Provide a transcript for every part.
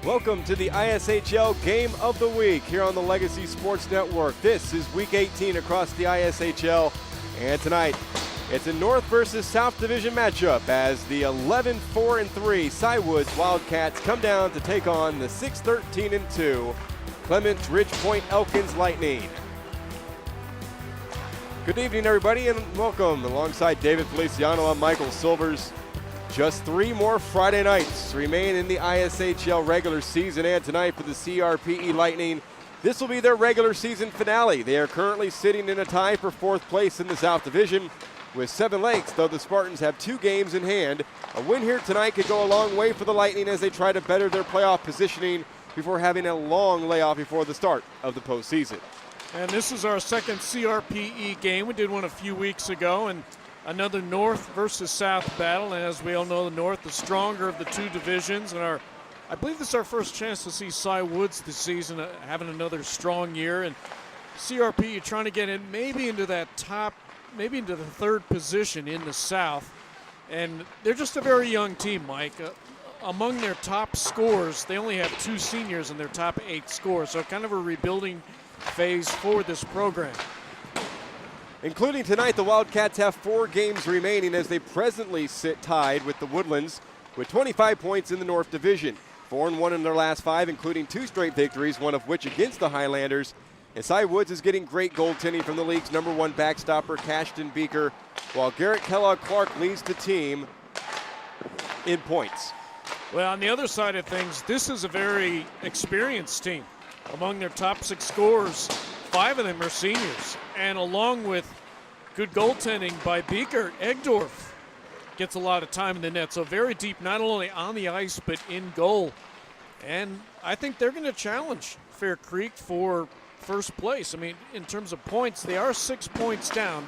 Welcome to the ISHL Game of the Week here on the Legacy Sports Network. This is Week 18 across the ISHL, and tonight it's a North versus South Division matchup as the 11-4-3 Cy Woods Wildcats come down to take on the 6-13-2 Clements Ridge Point Elkins Lightning. Good evening, everybody, and welcome. Alongside David Feliciano, I'm Michael Silvers. Just 3 more Friday nights remain in the ISHL regular season, and tonight for the CRPE Lightning, this will be their regular season finale. They are currently sitting in a tie for 4th place in the South Division with 7 legs, though the Spartans have 2 games in hand. A win here tonight could go a long way for the Lightning as they try to better their playoff positioning before having a long layoff before the start of the postseason. And this is our second CRPE game. We did one a few weeks ago, and another North versus South battle. And as we all know, the North, the stronger of the 2 divisions. And I believe this is our first chance to see Cy Woods this season having another strong year. And CRPE trying to get in maybe into that top, maybe into the 3rd position in the South. And they're just a very young team, Mike. Among their top scorers, they only have 2 seniors in their top 8 scores. So kind of a rebuilding phase for this program. Including tonight, the Wildcats have 4 games remaining as they presently sit tied with the Woodlands with 25 points in the North Division. 4-1 in their last 5, including 2 straight victories, one of which against the Highlanders. And Cy Woods is getting great goaltending from the league's #1 backstopper, Cashton Beaker, while Garrett Kellogg-Clark leads the team in points. Well, on the other side of things, this is a very experienced team. Among their top 6 scorers, 5 of them are seniors. And along with good goaltending by Beaker, Egdorf gets a lot of time in the net. So very deep, not only on the ice, but in goal. And I think they're going to challenge Fair Creek for first place. I mean, in terms of points, they are 6 points down.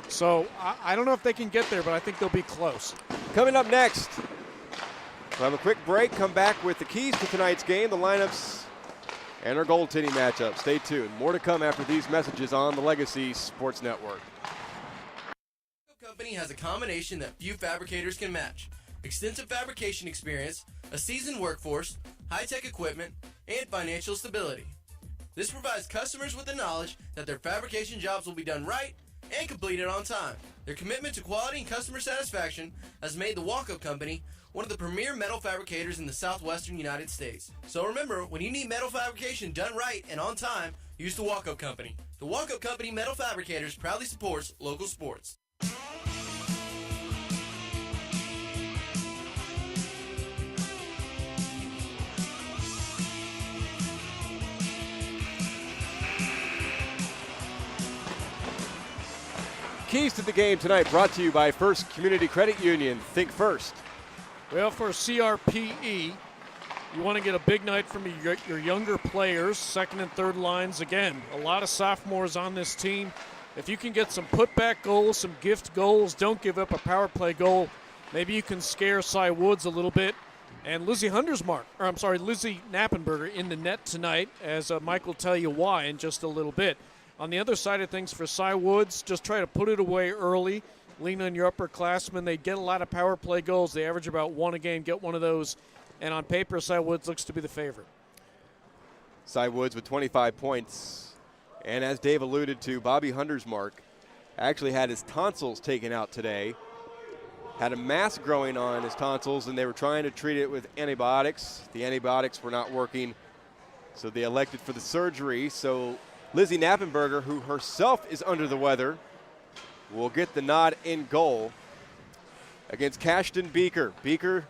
So I don't know if they can get there, but I think they'll be close. Coming up next, we'll have a quick break, come back with the keys to tonight's game, the lineups, and our goaltending matchup. Stay tuned. More to come after these messages on the Legacy Sports Network. Company has a combination that few fabricators can match. Extensive fabrication experience, a seasoned workforce, high-tech equipment, and financial stability. This provides customers with the knowledge that their fabrication jobs will be done right and completed on time. Their commitment to quality and customer satisfaction has made the Walkup Company one of the premier metal fabricators in the southwestern United States. So remember, when you need metal fabrication done right and on time, use the Walkup Company. The Walkup Company Metal Fabricators proudly supports local sports. Keys to the game tonight brought to you by First Community Credit Union. Think first. Well, for CRPE, you want to get a big night from your younger players, 2nd and 3rd lines. Again, a lot of sophomores on this team. If you can get some putback goals, some gift goals, don't give up a power play goal, maybe you can scare Cy Woods a little bit. And Lizzie Knappenberger in the net tonight, as Mike will tell you why in just a little bit. On the other side of things for Cy Woods, just try to put it away early. Lean on your upperclassmen. They get a lot of power play goals. They average about 1 a game, get one of those. And on paper, Cy Woods looks to be the favorite. Cy Woods with 25 points. And as Dave alluded to, Bobby Huntersmark actually had his tonsils taken out today. Had a mass growing on his tonsils, and they were trying to treat it with antibiotics. The antibiotics were not working, so they elected for the surgery. So Lizzie Knappenberger, who herself is under the weather, will get the nod in goal against Cashton Beaker. Beaker,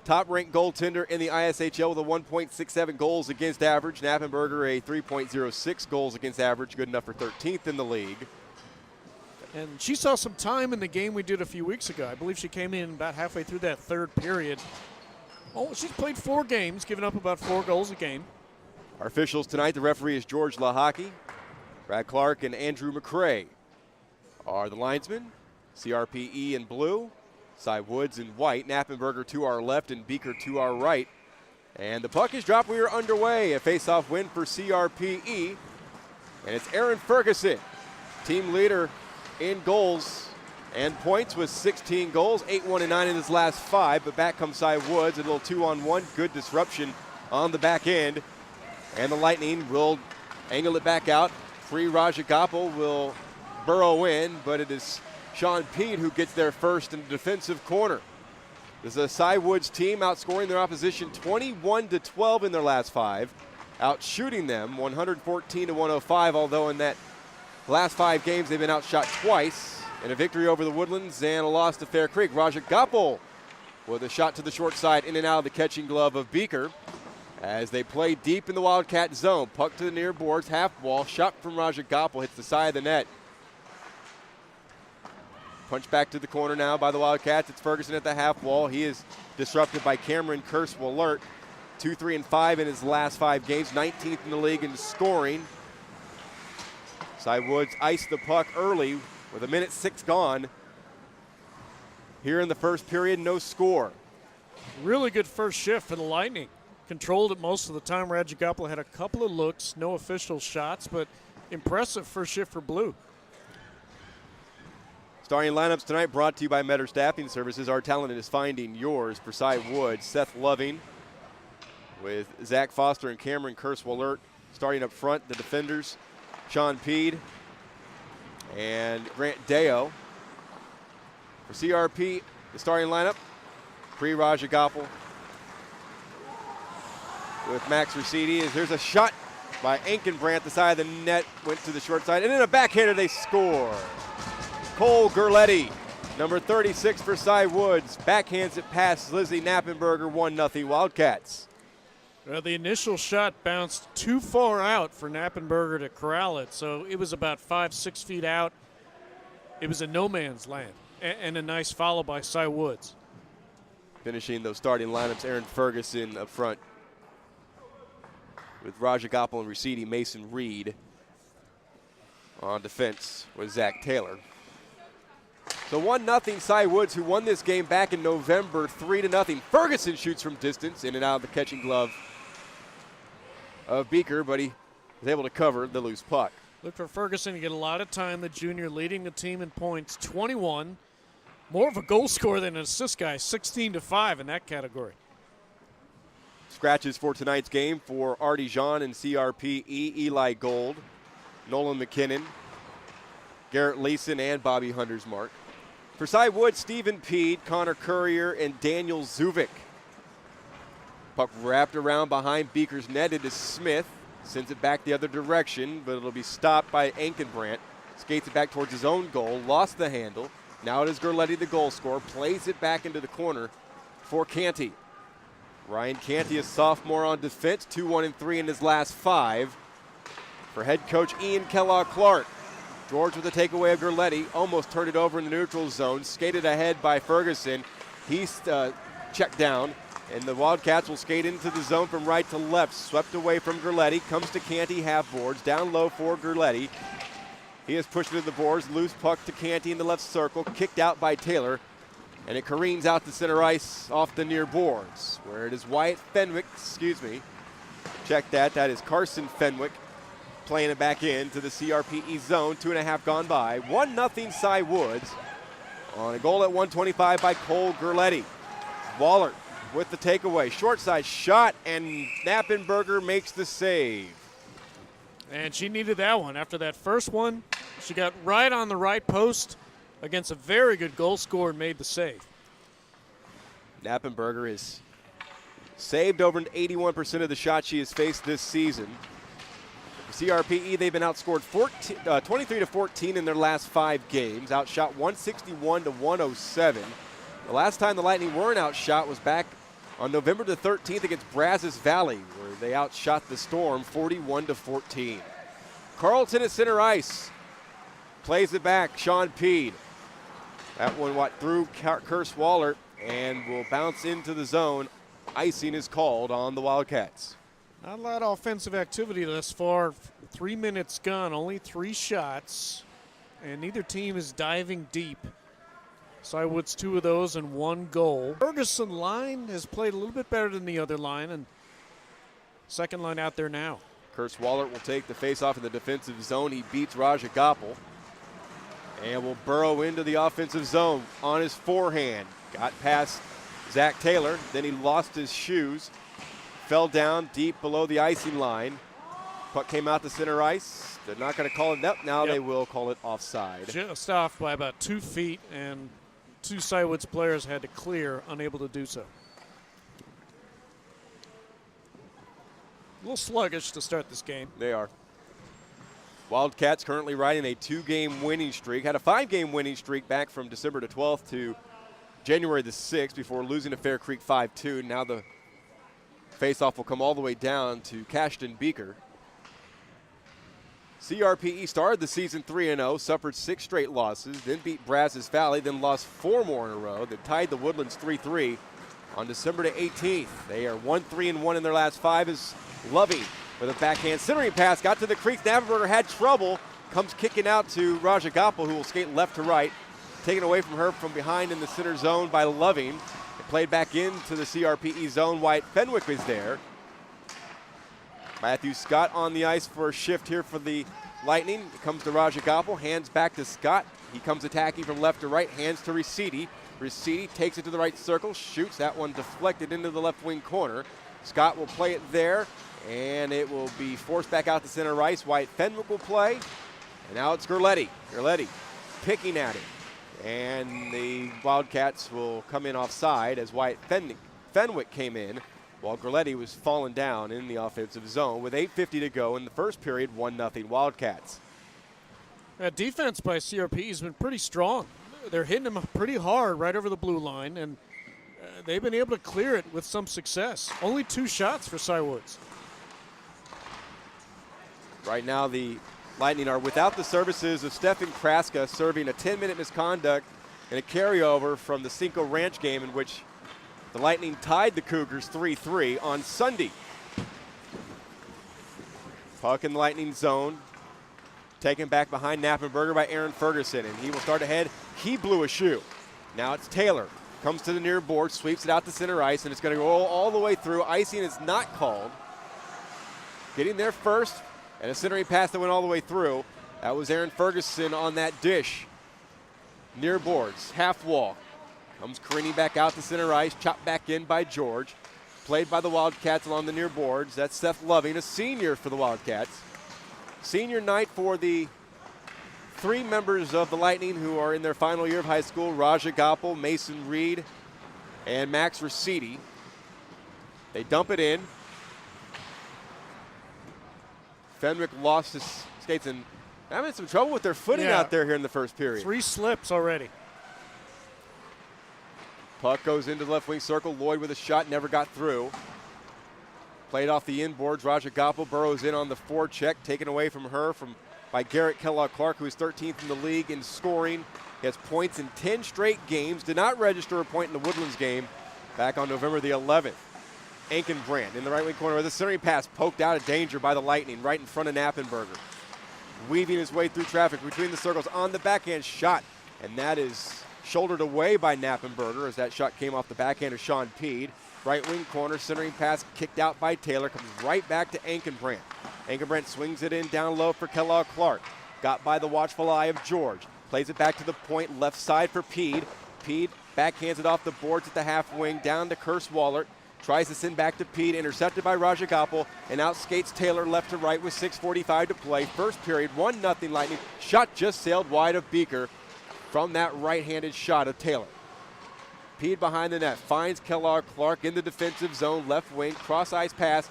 top-ranked goaltender in the ISHL with a 1.67 goals against average. Knappenberger, a 3.06 goals against average, good enough for 13th in the league. And she saw some time in the game we did a few weeks ago. I believe she came in about halfway through that 3rd period. Oh, she's played 4 games, giving up about 4 goals a game. Our officials tonight, the referee is George Lahaki. Brad Clark and Andrew McCrae are the linesmen. CRPE in blue, Cy Woods in white, Knappenberger to our left and Beaker to our right. And the puck is dropped. We are underway. A face-off win for CRPE. And it's Aaron Ferguson, team leader in goals and points with 16 goals, 8-1-9 in his last 5. But back comes Cy Woods, a little 2-on-1, good disruption on the back end. And the Lightning will angle it back out. Free Rajagopal will burrow in, but it is Sean Pede who gets there first in the defensive corner. This is a Cy Woods team outscoring their opposition 21-12 in their last 5, out shooting them 114-105, although in that last 5 games they've been outshot twice, in a victory over the Woodlands and a loss to Fair Creek. Rajagopal with a shot to the short side, in and out of the catching glove of Beaker as they play deep in the Wildcat zone. Puck to the near boards, half wall, shot from Rajagopal, hits the side of the net. Punch back to the corner now by the Wildcats. It's Ferguson at the half wall. He is disrupted by Cameron Kerswalert. 2, 3, and 5 in his last 5 games, 19th in the league in scoring. Cy Woods iced the puck early with 1:06 gone. Here in the first period, no score. Really good first shift for the Lightning. Controlled it most of the time. Rajagopal had a couple of looks, no official shots, but impressive first shift for Blue. Starting lineups tonight brought to you by Metter Staffing Services. Our talent is finding yours. For Cy Woods, Seth Loving with Zach Foster and Cameron Kerswalert starting up front. The defenders, Sean Pede and Grant Deo. For CRP, the starting lineup, Free Rajagopal with Max Ricidi. Here's a shot by Ankenbrandt, the side of the net, went to the short side, and then a backhander, they score. Cole Gerletti, number 36 for Cy Woods, backhands it past Lizzie Knappenberger, 1-0 Wildcats. Well, the initial shot bounced too far out for Knappenberger to corral it, so it was about 5-6 feet out. It was a no man's land, and a nice follow by Cy Woods. Finishing those starting lineups, Aaron Ferguson up front with Rajagopal and Ricidi, Mason Reed on defense with Zach Taylor. So 1-0 Cy Woods, who won this game back in November, 3-0. Ferguson shoots from distance, in and out of the catching glove of Beaker, but he was able to cover the loose puck. Look for Ferguson to get a lot of time, the junior leading the team in points, 21. More of a goal scorer than an assist guy, 16-5 in that category. Scratches for tonight's game for Artie Jean and CRPE, Eli Gold, Nolan McKinnon, Garrett Leeson, and Bobby Huntersmark. For Cy Woods, Stephen Pede, Connor Courier, and Daniel Zuvik. Puck wrapped around behind Beaker's net. It is Smith. Sends it back the other direction, but it'll be stopped by Ankenbrandt. Skates it back towards his own goal, lost the handle. Now it is Gerletti, the goal scorer, plays it back into the corner for Canty. Ryan Canty, a sophomore on defense, 2-1-3 in his last 5. For head coach Ian Kellogg-Clark, George with the takeaway of Gerletti, almost turned it over in the neutral zone, skated ahead by Ferguson. He's checked down, and the Wildcats will skate into the zone from right to left. Swept away from Gerletti, comes to Canty, half boards, down low for Gerletti. He has pushed it to the boards, loose puck to Canty in the left circle, kicked out by Taylor, and it careens out to center ice off the near boards, where it is Wyatt Fenwick, check that, that is Carson Fenwick, playing it back into the CRPE zone, 2.5 gone by. 1-0 Cy Woods on a goal at 1:25 by Cole Gerletti. Waller with the takeaway, short side shot, and Knappenberger makes the save. And she needed that one. After that first one, she got right on the right post against a very good goal scorer and made the save. Knappenberger is saved over 81% of the shots she has faced this season. For CRPE, they've been outscored 23-14 in their last 5 games, outshot 161-107. The last time the Lightning weren't outshot was back on November the 13th against Brazos Valley, where they outshot the Storm 41-14. Carlton at center ice. Plays it back, Sean Pede. That one through Kerswalert and will bounce into the zone. Icing is called on the Wildcats. Not a lot of offensive activity thus far. 3 minutes gone, only 3 shots, and neither team is diving deep. Cy Woods 2 of those and 1 goal. Ferguson line has played a little bit better than the other line, and second line out there now. Kerswalert will take the faceoff in the defensive zone. He beats Rajagopal and will burrow into the offensive zone on his forehand. Got past Zach Taylor, then he lost his shoes. fell down deep below the icing line. Puck came out to center ice. They're not going to call it up. Now they will call it offside. Just off by about 2 feet, and 2 Cywoods players had to clear, unable to do so. A little sluggish to start this game. They are. Wildcats currently riding a 2-game winning streak. Had a 5-game winning streak back from December the 12th to January the 6th before losing to Fair Creek 5-2. Now the faceoff will come all the way down to Cashton Beaker. CRPE started the season 3-0, suffered 6 straight losses, then beat Brazos Valley, then lost 4 more in a row. They tied the Woodlands 3-3 on December the 18th. They are 1-3-1 in their last 5 as Loving with a backhand centering pass, got to the crease. Navenberger had trouble, comes kicking out to Raja Gopal, who will skate left to right. Taken away from her from behind in the center zone by Loving. It played back into the CRPE zone. Wyatt Fenwick was there. Matthew Scott on the ice for a shift here for the Lightning. It comes to Raja Gopal, hands back to Scott. He comes attacking from left to right, hands to Ricidi. Ricidi takes it to the right circle, shoots. That one deflected into the left wing corner. Scott will play it there, and it will be forced back out to center ice. Wyatt Fenwick will play, and now it's Gerletti. Gerletti picking at it, and the Wildcats will come in offside as Wyatt Fenwick came in while Gerletti was falling down in the offensive zone with 8:50 to go in the first period, 1-0 Wildcats. That defense by CRP has been pretty strong. They're hitting them pretty hard right over the blue line, and they've been able to clear it with some success. Only 2 shots for Cywoods. Right now the Lightning are without the services of Stefan Kraska, serving a 10-minute misconduct and a carryover from the Cinco Ranch game in which the Lightning tied the Cougars 3-3 on Sunday. Puck in the Lightning zone. Taken back behind Knappenberger by Aaron Ferguson, and he will start ahead. He blew a shoe. Now it's Taylor. Comes to the near board, sweeps it out to center ice, and it's going to go all the way through. Icing is not called. Getting there first, and a centering pass that went all the way through. That was Aaron Ferguson on that dish. Near boards, half wall. Comes careening back out to center ice, chopped back in by George. Played by the Wildcats along the near boards. That's Seth Loving, a senior for the Wildcats. Senior night for the 3 members of the Lightning who are in their final year of high school: Raja Gopal, Mason Reed, and Max Ricidi. They dump it in. Fenwick lost his skates and having some trouble with their footing out there here in the first period. 3 slips already. Puck goes into the left wing circle. Lloyd with a shot, never got through. Played off the inboards. Raja Gopal burrows in on the forecheck, taken away from her by Garrett Kellogg-Clark, who is 13th in the league in scoring. He has points in 10 straight games. Did not register a point in the Woodlands game back on November the 11th. Ankenbrand in the right wing corner with a centering pass poked out of danger by the Lightning right in front of Knappenberger. Weaving his way through traffic between the circles on the backhand shot, and that is shouldered away by Knappenberger as that shot came off the backhand of Sean Peed. Right wing corner, centering pass kicked out by Taylor, comes right back to Ankenbrand. Ankenbrand swings it in down low for Kellogg-Clark. Got by the watchful eye of George. Plays it back to the point, left side for Peed. Peed backhands it off the boards at the half wing, down to Curse Wallert. Tries to send back to Peed, intercepted by Raja Gopal, and out skates Taylor left to right with 6:45 to play. First period, 1-0 Lightning. Shot just sailed wide of Beaker from that right-handed shot of Taylor. Peed behind the net, finds Kellogg-Clark in the defensive zone, left wing, cross-ice pass,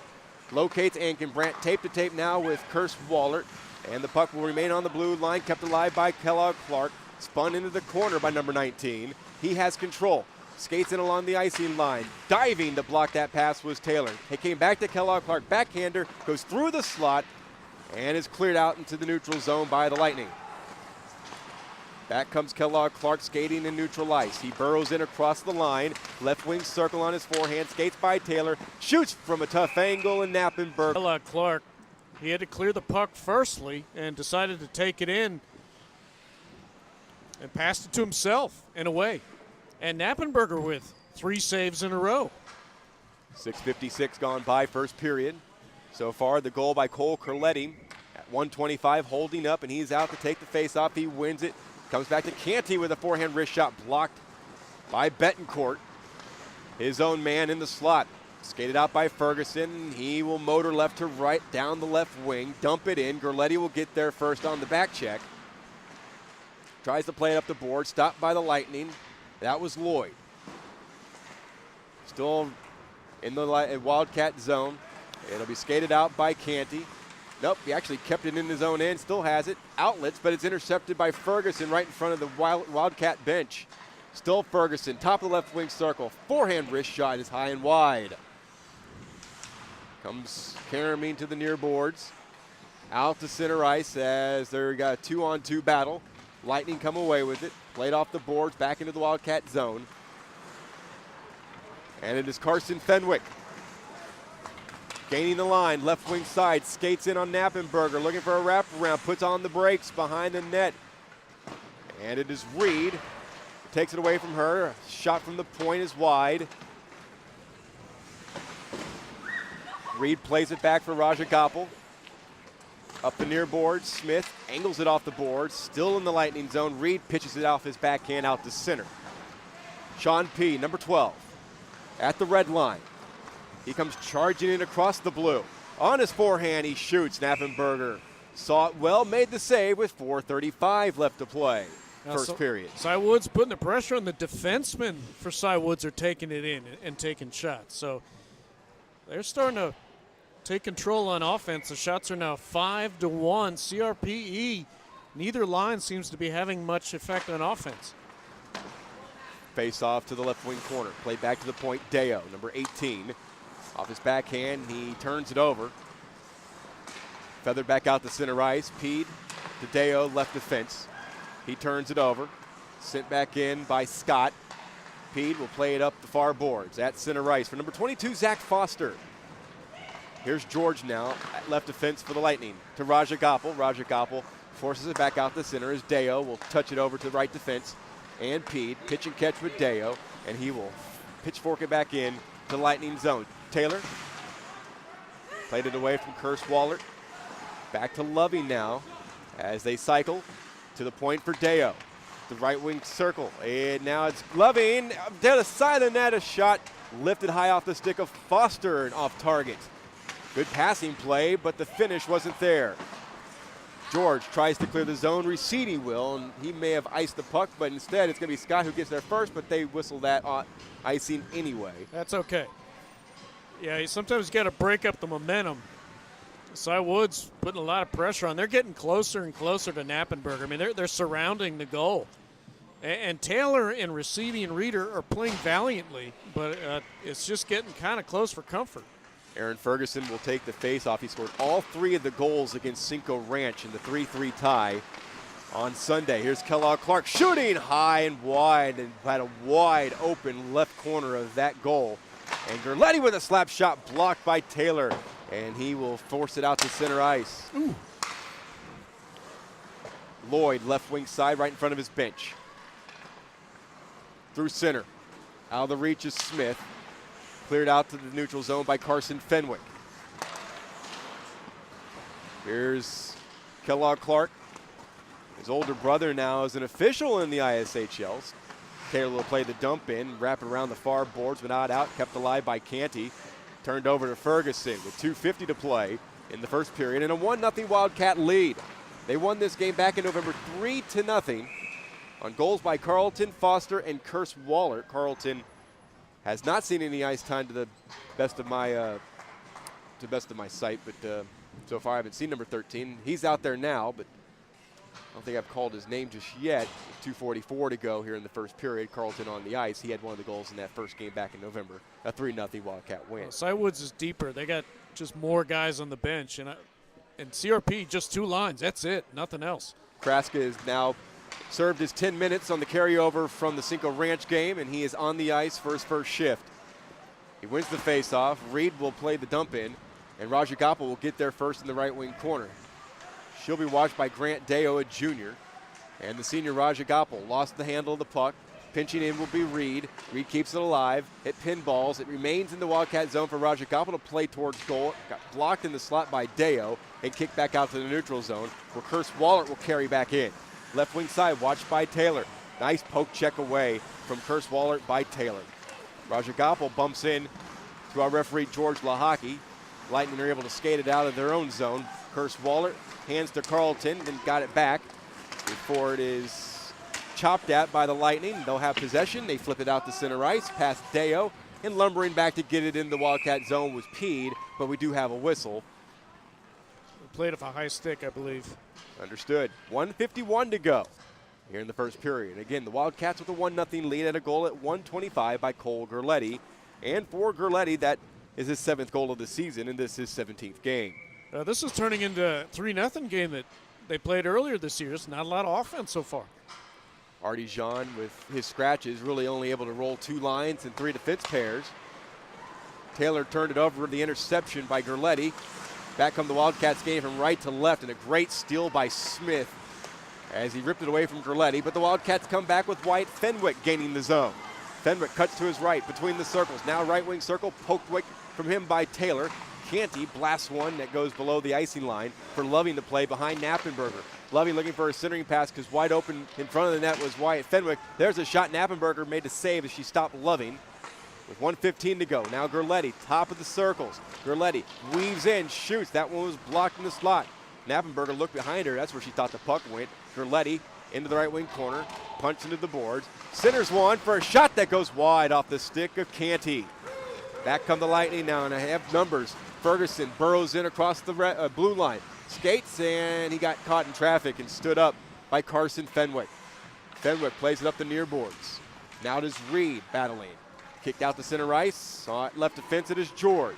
locates Ankenbrand, tape to tape now with Curse Wallert, and the puck will remain on the blue line, kept alive by Kellogg-Clark, spun into the corner by number 19. He has control, skates in along the icing line, diving to block that pass was Taylor. He came back to Kellogg-Clark, backhander, goes through the slot, and is cleared out into the neutral zone by the Lightning. Back comes Kellogg-Clark skating in neutral ice. He burrows in across the line. Left wing circle on his forehand. Skates by Taylor. Shoots from a tough angle and Knappenberger. Kellogg-Clark, he had to clear the puck firstly and decided to take it in and passed it to himself and away. And Knappenberger with 3 saves in a row. 6:56 gone by first period. So far the goal by Cole Gerletti at 1:25 holding up, and he's out to take the face-off. He wins it. Comes back to Canty with a forehand wrist shot blocked by Betancourt. His own man in the slot. Skated out by Ferguson. He will motor left to right down the left wing, dump it in. Gerletti will get there first on the back check. Tries to play it up the board, stopped by the Lightning. That was Lloyd. Still in the Wildcat zone. It'll be skated out by Canty. Nope, he actually kept it in his own end, still has it. Outlets, but it's intercepted by Ferguson right in front of the Wildcat bench. Still Ferguson, top of the left wing circle. Forehand wrist shot is high and wide. Comes Karamine to the near boards. Out to center ice as they got a 2-on-2 battle. Lightning come away with it. Played off the boards, back into the Wildcat zone. And it is Carson Fenwick. Gaining the line, left wing side, skates in on Knappenberger, looking for a wraparound, puts on the brakes behind the net. And it is Reed. Takes it away from her. Shot from the point is wide. Reed plays it back for Rajagopal. Up the near board, Smith angles it off the board. Still in the Lightning zone. Reed pitches it off his backhand out to center. Sean P., number 12, at the red line. He comes charging in across the blue. On his forehand, he shoots. Knappenberger saw it well, made the save with 4:35 left to play. First period. Cy Woods putting the pressure on the defensemen for Cy Woods are taking it in and taking shots. So they're starting to take control on offense. The shots are now 5-1. CRPE, neither line seems to be having much effect on offense. Face off to the left wing corner. Played back to the point. Deo, number 18. Off his backhand, he turns it over. Feathered back out to center ice. Pede to Deo, left defense. He turns it over. Sent back in by Scott. Pede will play it up the far boards at center ice for number 22, Zach Foster. Here's George now at left defense for the Lightning to Rajagopal. Rajagopal forces it back out the center as Deo will touch it over to right defense. And Pede, pitch and catch with Deo, and he will pitchfork it back in to Lightning zone. Taylor played it away from Curse Wallert. Back to Loving now as they cycle to the point for Deo. The right wing circle, and now it's Loving down the side of the net. A shot lifted high off the stick of Foster and off target. Good passing play, but the finish wasn't there. George tries to clear the zone, receding will, and he may have iced the puck, but instead it's going to be Scott who gets there first, but they whistle that icing anyway. That's okay. Yeah, you sometimes got to break up the momentum. Cy Woods putting a lot of pressure on. They're getting closer and closer to Knappenberger. I mean, they're surrounding the goal. And Taylor and Receiving and Reeder are playing valiantly, but it's just getting kind of close for comfort. Aaron Ferguson will take the face-off. He scored all 3 of the goals against Cinco Ranch in the 3-3 tie on Sunday. Here's Kellogg Clark shooting high and wide, and had a wide open left corner of that goal. And Gerletti with a slap shot blocked by Taylor, and he will force it out to center ice. Ooh. Lloyd, left wing side, right in front of his bench. Through center. Out of the reach is Smith. Cleared out to the neutral zone by Carson Fenwick. Here's Kellogg Clark. His older brother now is an official in the ISHL. Taylor will play the dump in, wrap it around the far boards, but not out, kept alive by Canty. Turned over to Ferguson with 2:50 to play in the first period and a 1-0 Wildcat lead. They won this game back in November 3-0 on goals by Carlton, Foster, and Curse Wallert. Carlton has not seen any ice time to the best of my sight, but so far I haven't seen number 13. He's out there now, but I don't think I've called his name just yet. 2:44 to go here in the first period. Carlton on the ice. He had one of the goals in that first game back in November. A 3-0 Wildcat win. Well, Cy Woods is deeper. They got just more guys on the bench, and CRP just 2 lines. That's it. Nothing else. Kraska is now served his 10 minutes on the carryover from the Cinco Ranch game, and he is on the ice for his first shift. He wins the faceoff. Reed will play the dump in, and Rajagopal will get there first in the right wing corner. She'll be watched by Grant Deo, a junior, and the senior Rajagopal lost the handle of the puck. Pinching in will be Reed. Reed keeps it alive. Hit pinballs. It remains in the Wildcat zone for Rajagopal to play towards goal. Got blocked in the slot by Deo and kicked back out to the neutral zone, where Curse Wallert will carry back in. Left wing side, watched by Taylor. Nice poke check away from Curse Wallert by Taylor. Rajagopal bumps in to our referee, George Lahaki. Lightning are able to skate it out of their own zone. Curse Waller hands to Carlton, then got it back before it is chopped at by the Lightning. They'll have possession. They flip it out to center ice, past Deo, and lumbering back to get it in the Wildcat zone was Peed, but we do have a whistle. Played off a high stick, I believe. Understood. 1:51 to go here in the first period. Again, the Wildcats with a 1-0 lead and a goal at 1:25 by Cole Gerletti. And for Gerletti, that is his 7th goal of the season, and this is his 17th game. This is turning into a 3-0 game that they played earlier this year. It's not a lot of offense so far. Artie Jean, with his scratches, really only able to roll 2 lines and 3 defense pairs. Taylor turned it over, the interception by Gerletti. Back come the Wildcats game from right to left, and a great steal by Smith as he ripped it away from Gerletti. But the Wildcats come back with Wyatt Fenwick gaining the zone. Fenwick cuts to his right between the circles. Now right wing circle, poked from him by Taylor. Canty blasts one that goes below the icing line for Loving to play behind Knappenberger. Loving looking for a centering pass because wide open in front of the net was Wyatt Fenwick. There's a shot Knappenberger made to save as she stopped Loving. With 1:15 to go, now Gerletti, top of the circles. Gerletti weaves in, shoots. That one was blocked in the slot. Knappenberger looked behind her. That's where she thought the puck went. Gerletti into the right wing corner, punch into the boards. Centers one for a shot that goes wide off the stick of Canty. Back come the Lightning now, and I have numbers. Ferguson burrows in across the blue line. Skates, and he got caught in traffic and stood up by Carson Fenwick. Fenwick plays it up the near boards. Now does Reed battling. Kicked out to center ice. Saw it left defense. It is George.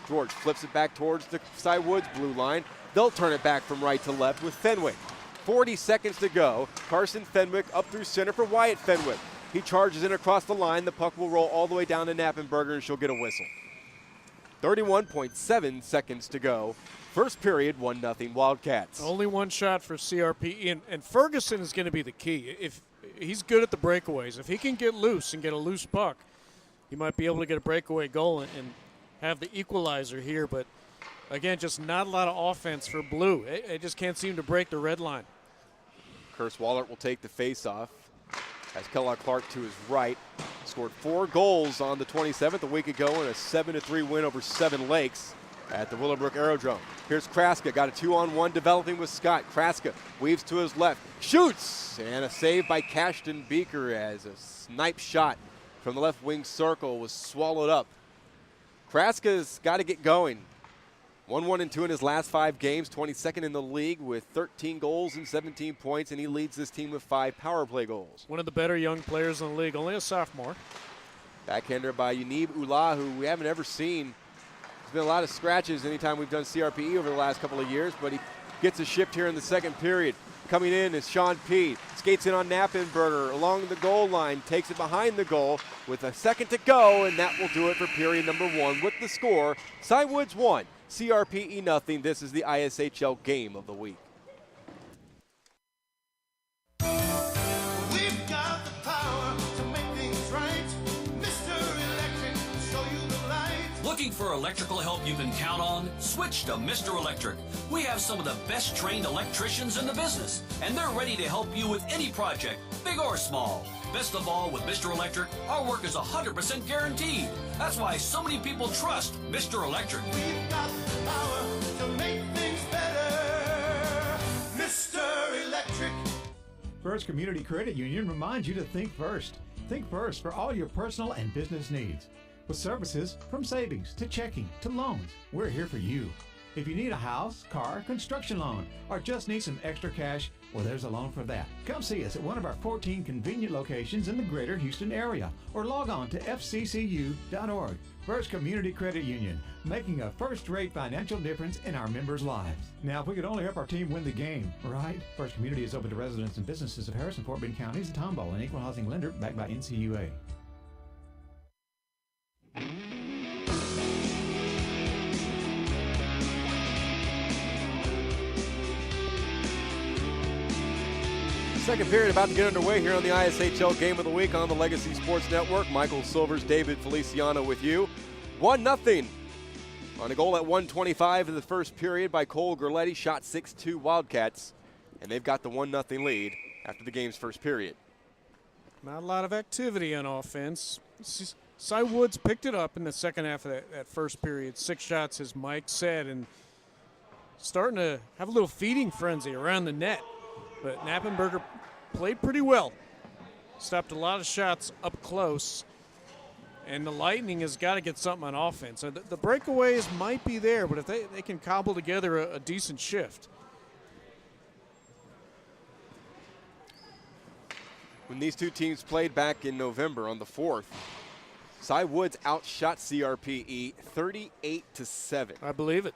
George flips it back towards the Cy Woods blue line. They'll turn it back from right to left with Fenwick. 40 seconds to go. Carson Fenwick up through center for Wyatt Fenwick. He charges in across the line. The puck will roll all the way down to Knappenberger, and she'll get a whistle. 31.7 seconds to go. First period, 1-0 Wildcats. Only one shot for CRPE, and Ferguson is going to be the key. If he's good at the breakaways, if he can get loose and get a loose puck, he might be able to get a breakaway goal and have the equalizer here. But, again, just not a lot of offense for Blue. It just can't seem to break the red line. Curse Waller will take the face-off as Kellogg Clark to his right. Scored 4 goals on the 27th a week ago in a 7-3 win over Seven Lakes at the Willowbrook Aerodrome. Here's Kraska, got a 2-on-1 developing with Scott. Kraska weaves to his left, shoots, and a save by Cashton Beaker as a snipe shot from the left wing circle was swallowed up. Kraska's got to get going. 1-1-2 in his last 5 games, 22nd in the league with 13 goals and 17 points, and he leads this team with 5 power play goals. One of the better young players in the league, only a sophomore. Backhander by Unib Ula, who we haven't ever seen. There's been a lot of scratches anytime we've done CRPE over the last couple of years, but he gets a shift here in the second period. Coming in is Sean P. Skates in on Knappenberger along the goal line, takes it behind the goal with a second to go, and that will do it for period number 1 with the score. Cy Woods 1, CRPE nothing. This is the ISHL game of the week. We've got the power to make things right. Mr. Electric, show you the light. Looking for electrical help you can count on? Switch to Mr. Electric. We have some of the best trained electricians in the business, and they're ready to help you with any project, big or small. Best of all, with Mr. Electric, our work is 100% guaranteed. That's why so many people trust Mr. Electric. We've got the power to make things better. Mr. Electric. First Community Credit Union reminds you to think first. Think first for all your personal and business needs. With services from savings to checking to loans, we're here for you. If you need a house, car, construction loan, or just need some extra cash, well, there's a loan for that. Come see us at one of our 14 convenient locations in the greater Houston area, or log on to fccu.org. First Community Credit Union, making a first-rate financial difference in our members' lives. Now, if we could only help our team win the game, right? First Community is open to residents and businesses of Harris and Fort Bend counties and Tomball, an equal housing lender backed by NCUA. Second period about to get underway here on the ISHL Game of the Week on the Legacy Sports Network. Michael Silvers, David Feliciano with you. 1-0 on a goal at 1:25 in the first period by Cole Gerletti. Shot 6-2 Wildcats, and they've got the 1-0 lead after the game's first period. Not a lot of activity on offense. Cy Woods picked it up in the second half of that first period. 6 shots, as Mike said, and starting to have a little feeding frenzy around the net. But Knappenberger played pretty well. Stopped a lot of shots up close. And the Lightning has got to get something on offense. So the breakaways might be there, but if they can cobble together a decent shift. When these two teams played back in November on the 4th, Cy Woods outshot CRPE 38-7. I believe it.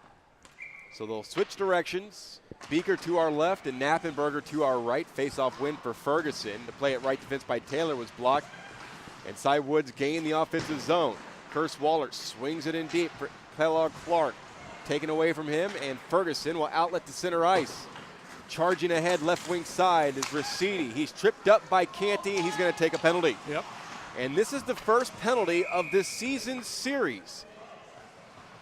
So they'll switch directions. Beaker to our left and Knappenberger to our right. Face-off win for Ferguson. The play at right defense by Taylor was blocked. And Cy Woods gained the offensive zone. Curse Waller swings it in deep for Kellogg Clark. Taken away from him, and Ferguson will outlet to center ice. Charging ahead left wing side is Ricidi. He's tripped up by Canty, and he's going to take a penalty. Yep. And this is the first penalty of this season's series.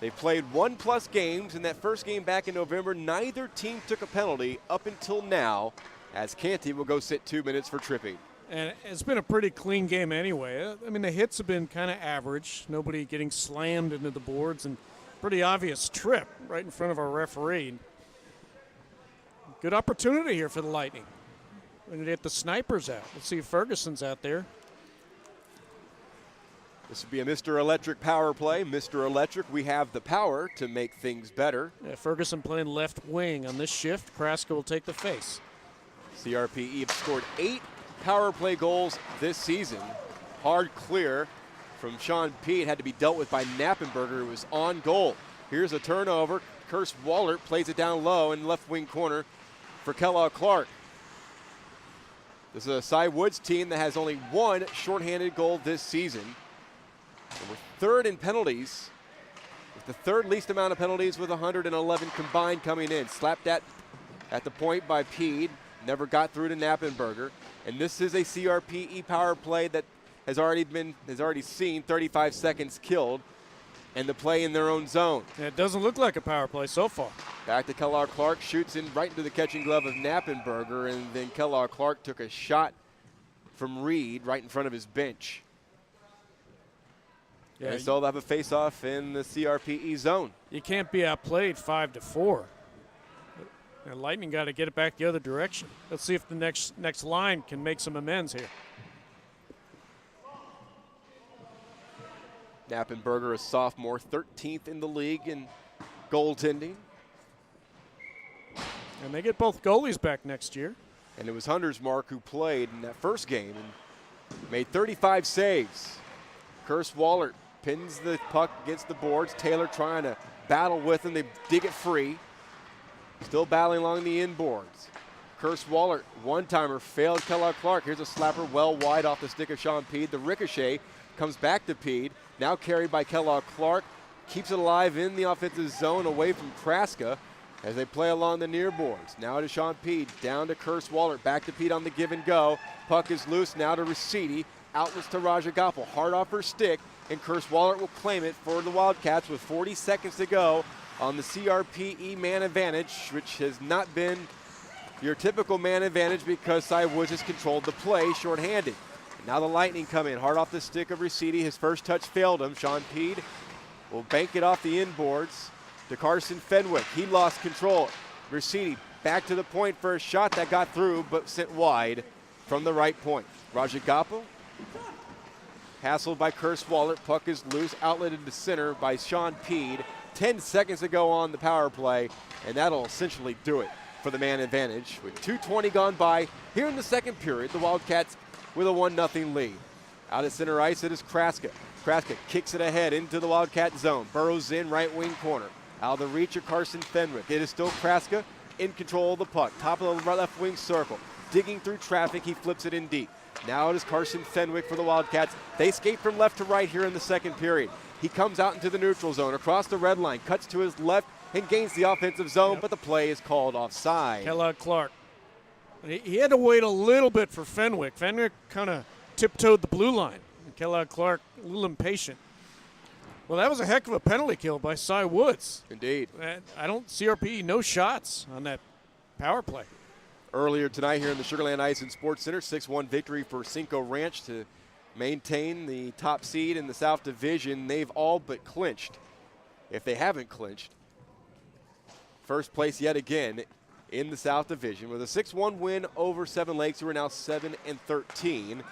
They played 1+ games. In that first game back in November, neither team took a penalty up until now, as Canty will go sit 2 minutes for tripping. And it's been a pretty clean game anyway. I mean, the hits have been kind of average. Nobody getting slammed into the boards, and pretty obvious trip right in front of our referee. Good opportunity here for the Lightning. We're going to get the snipers out. Let's see if Ferguson's out there. This would be a Mr. Electric power play. Mr. Electric, we have the power to make things better. Yeah, Ferguson playing left wing on this shift. Kraska will take the face. CRPE have scored 8 power play goals this season. Hard clear from Sean P. It had to be dealt with by Knappenberger, who was on goal. Here's a turnover. Curse Waller plays it down low in the left wing corner for Kellogg Clark. This is a Cy Woods team that has only 1 shorthanded goal this season. And we're third in penalties, with the third least amount of penalties with 111 combined coming in. Slapped at the point by Pede, never got through to Knappenberger. And this is a CRPE power play that has already seen 35 seconds killed, and the play in their own zone. Yeah, it doesn't look like a power play so far. Back to Kellogg Clark, shoots in right into the catching glove of Knappenberger, and then Kellogg Clark took a shot from Reed right in front of his bench. Yeah, and so they'll have a face-off in the CRPE zone. You can't be outplayed 5-4. And Lightning got to get it back the other direction. Let's see if the next line can make some amends here. Knappenberger, a sophomore, 13th in the league in goaltending. And they get both goalies back next year. And it was Hunter's Mark who played in that first game and made 35 saves. Curse Waller pins the puck against the boards. Taylor trying to battle with him. They dig it free. Still battling along the inboards. Curse Waller, one-timer, failed Kellogg Clark. Here's a slapper well wide off the stick of Sean Pede. The ricochet comes back to Pede. Now carried by Kellogg Clark. Keeps it alive in the offensive zone away from Kraska as they play along the near boards. Now to Sean Pede, down to Curse Waller, back to Pede on the give and go. Puck is loose now to Ricidi. Outlets to Raja Goppel, hard off her stick, and Curse Waller will claim it for the Wildcats with 40 seconds to go on the CRPE man advantage, which has not been your typical man advantage because Cy Woods has controlled the play shorthanded. Now the Lightning come in, hard off the stick of Ricidi. His first touch failed him. Sean Pede will bank it off the inboards to Carson Fenwick. He lost control. Ricidi back to the point for a shot that got through but sent wide from the right point. Raja Goppel hassled by Curse Waller. Puck is loose, outletted to center by Sean Pede. 10 seconds to go on the power play, and that'll essentially do it for the man advantage. With 2:20 gone by here in the second period, the Wildcats with a 1-0 lead. Out at center ice, it is Kraska. Kraska kicks it ahead into the Wildcat zone. Burrows in right wing corner. Out of the reach of Carson Fenwick. It is still Kraska in control of the puck. Top of the left wing circle. Digging through traffic, he flips it in deep. Now it is Carson Fenwick for the Wildcats. They skate from left to right here in the second period. He comes out into the neutral zone, across the red line, cuts to his left, and gains the offensive zone, but the play is called offside. Kellogg Clark. He had to wait a little bit for Fenwick. Fenwick kind of tiptoed the blue line. And Kellogg Clark a little impatient. Well, that was a heck of a penalty kill by Cy Woods. Indeed. I don't CRPE, no shots on that power play. Earlier tonight here in the Sugarland Ice and Sports Center, 6-1 victory for Cinco Ranch to maintain the top seed in the South Division. They've all but clinched. If they haven't clinched, first place yet again in the South Division with a 6-1 win over Seven Lakes, who are now 7-13.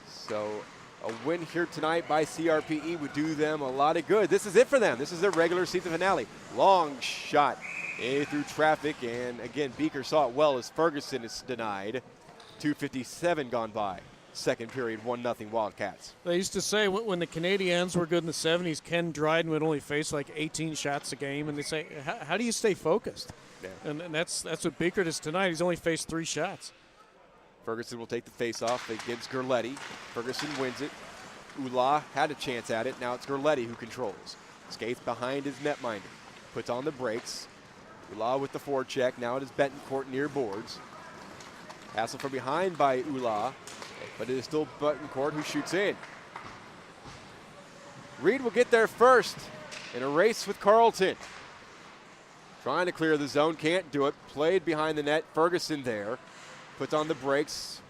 So a win here tonight by CRPE would do them a lot of good. This is it for them. This is their regular season finale. Long shot through traffic, and again, Beaker saw it well as Ferguson is denied. 2:57 gone by. Second period, 1-0 Wildcats. They used to say when the Canadians were good in the 70s, Ken Dryden would only face like 18 shots a game, and they say, how do you stay focused? Yeah. And that's what Beaker does tonight. He's only faced 3 shots. Ferguson will take the face-off against Gerletti. Ferguson wins it. Ula had a chance at it. Now it's Gerletti who controls. Skates behind his netminder. Puts on the brakes. Ula with the forecheck. Now it is Betancourt near boards. Hassle from behind by Ula, but it is still Betancourt who shoots in. Reed will get there first in a race with Carlton. Trying to clear the zone, can't do it. Played behind the net. Ferguson there. Puts on the brakes.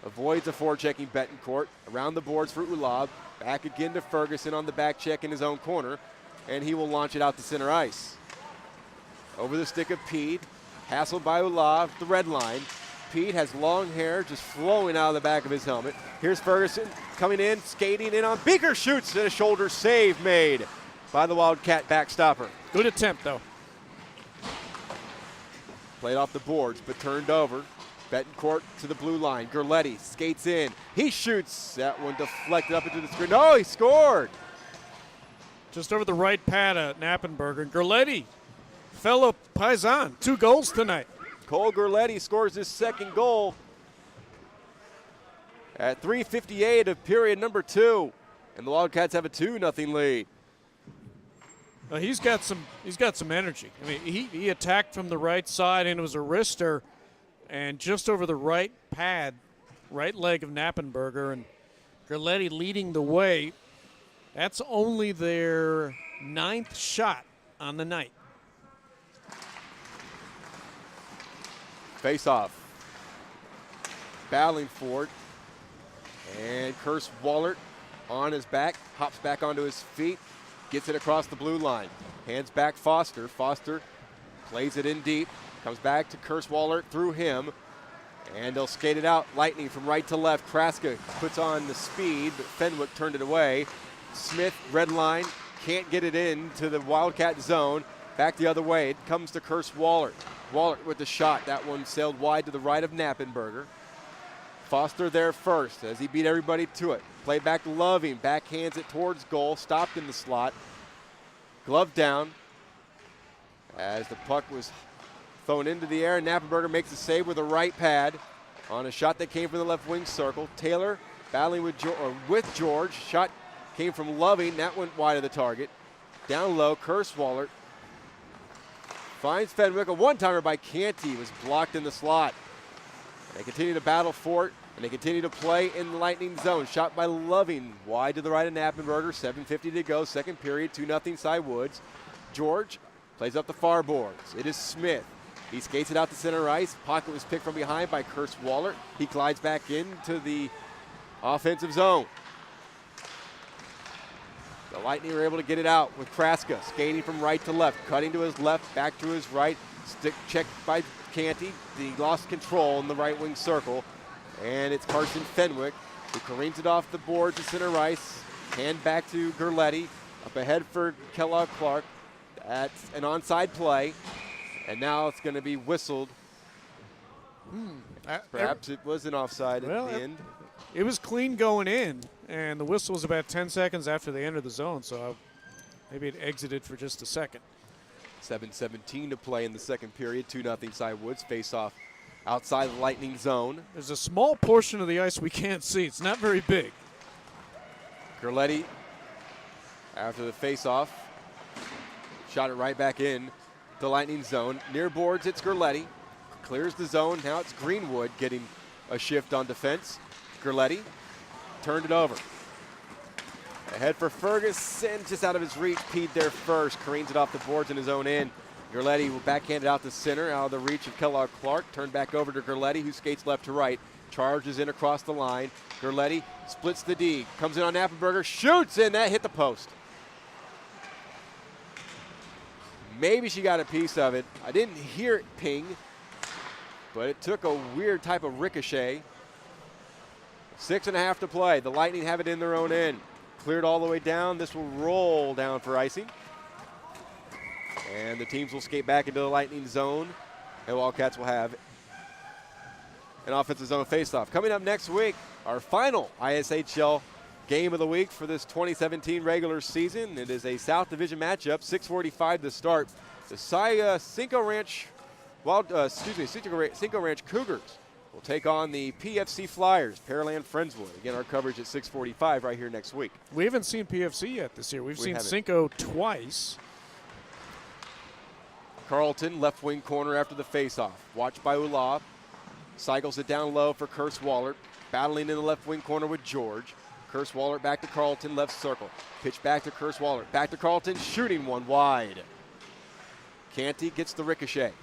Avoids a forechecking Betancourt. Around the boards for Ula. Back again to Ferguson on the back check in his own corner. And he will launch it out to center ice. Over the stick of Pete. Hassled by Ula, the red line. Pete has long hair just flowing out of the back of his helmet. Here's Ferguson coming in, skating in on Beaker, shoots, and a shoulder save made by the Wildcat backstopper. Good attempt, though. Played off the boards, but turned over. Betancourt to the blue line. Gerletti skates in. He shoots. That one deflected up into the screen. No, he scored. Just over the right pad at Knappenberger. Gerletti, fellow Paisan, 2 goals tonight. Cole Gerletti scores his second goal at 3:58 of period number 2. And the Wildcats have a 2-0 lead. He's got some energy. I mean, he attacked from the right side, and it was a wrister, and just over the right pad, right leg of Knappenberger, and Gerletti leading the way. That's only their 9th shot on the night. Face off. Battling for it. And Curse Wallert on his back, hops back onto his feet, gets it across the blue line. Hands back Foster. Foster plays it in deep, comes back to Curse Wallert through him, and they'll skate it out. Lightning from right to left. Kraska puts on the speed, but Fenwick turned it away. Smith, red line, can't get it into the Wildcat zone. Back the other way. It comes to Curse Wallert. Wallert with the shot. That one sailed wide to the right of Knappenberger. Foster there first as he beat everybody to it. Play back to Loving. Backhands it towards goal. Stopped in the slot. Glove down as the puck was thrown into the air. Knappenberger makes a save with a right pad on a shot that came from the left wing circle. Taylor battling with George. Shot came from Loving. That went wide of the target. Down low, Curse Wallert finds Fenwick. A one-timer by Canty was blocked in the slot. They continue to battle for it, and they continue to play in the Lightning zone. Shot by Loving, wide to the right of Knappenberger. 7:50 to go, second period, 2-0 Cy Woods. George plays up the far boards. It is Smith. He skates it out to center ice. Pocket was picked from behind by Curse Wallert. He glides back into the offensive zone. The Lightning were able to get it out with Kraska skating from right to left, cutting to his left, back to his right. Stick checked by Canty. He lost control in the right wing circle. And it's Carson Fenwick who careens it off the board to center ice. Hand back to Gerletti. Up ahead for Kellogg Clark. That's an onside play. And now it's going to be whistled. Perhaps it was an offside at the end. It was clean going in, and the whistle was about 10 seconds after they entered the zone, so maybe it exited for just a second. 7:17 to play in the second period. 2-0 Cy Woods. Face off outside the Lightning zone. There's a small portion of the ice we can't see. It's not very big. Gerletti, after the face-off, shot it right back in the Lightning zone. Near boards, it's Gerletti. Clears the zone. Now it's Greenwood getting a shift on defense. Gerletti turned it over. Ahead for Ferguson, just out of his reach. Pete there first. Careens it off the boards in his own end. Gerletti will backhand it out to center, out of the reach of Kellogg Clark. Turned back over to Gerletti, who skates left to right. Charges in across the line. Gerletti splits the D. Comes in on Knappenberger, shoots, and that hit the post. Maybe she got a piece of it. I didn't hear it ping, but it took a weird type of ricochet. 6.5 to play. The Lightning have it in their own end. Cleared all the way down. This will roll down for icing. And the teams will skate back into the Lightning zone. And Wildcats will have an offensive zone faceoff. Coming up next week, our final ISHL game of the week for this 2017 regular season. It is a South Division matchup, 6:45 to start. The Cinco Ranch Cougars will take on the PFC Flyers, Pearland Friendswood. Again, our coverage at 6:45 right here next week. We haven't seen PFC yet this year. We've seen Cinco twice. Carlton, left wing corner after the faceoff. Watched by Ula. Cycles it down low for Curse Wallert. Battling in the left wing corner with George. Curse Wallert back to Carlton, left circle. Pitch back to Curse Wallert. Back to Carlton, shooting one wide. Canty gets the ricochet.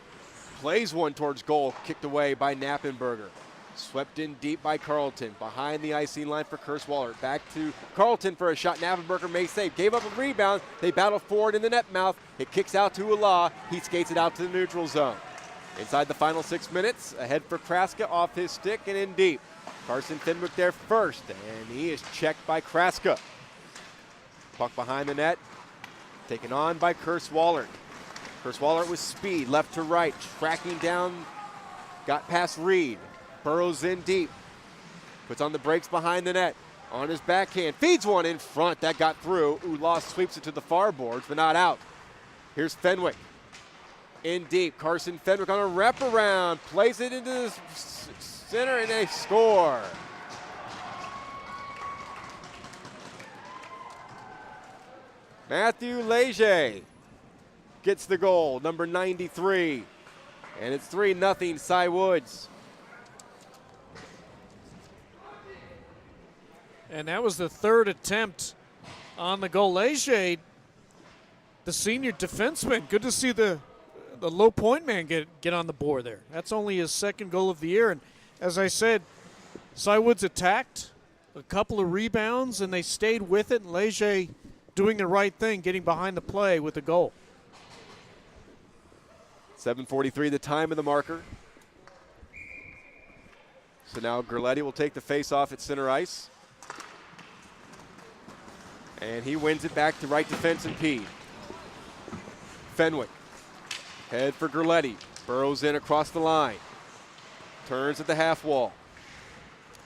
Plays one towards goal, kicked away by Knappenberger. Swept in deep by Carlton. Behind the icing line for Curse Wallert. Back to Carlton for a shot. Knappenberger may save. Gave up a rebound. They battle forward in the net mouth. It kicks out to Ula. He skates it out to the neutral zone. Inside the final 6 minutes, ahead for Kraska off his stick and in deep. Carson Fenwick there first, and he is checked by Kraska. Puck behind the net, taken on by Curse Wallert. Curse Wallert with speed, left to right, tracking down, got past Reed, burrows in deep, puts on the brakes behind the net, on his backhand, feeds one in front, that got through. Ula sweeps it to the far boards, but not out. Here's Fenwick. In deep, Carson Fenwick on a wraparound, plays it into the center, and they score. Matthew Leger gets the goal, number 93. And it's 3-0 Cy Woods. And that was the third attempt on the goal. Leger, the senior defenseman, good to see the low point man get on the board there. That's only his second goal of the year. And as I said, Cy Woods attacked, a couple of rebounds, and they stayed with it. And Leger doing the right thing, getting behind the play with the goal. 7:43 the time of the marker. So now Gerletti will take the face-off at center ice. And he wins it back to right defense and P. Fenwick. Head for Gerletti. Burrows in across the line. Turns at the half wall.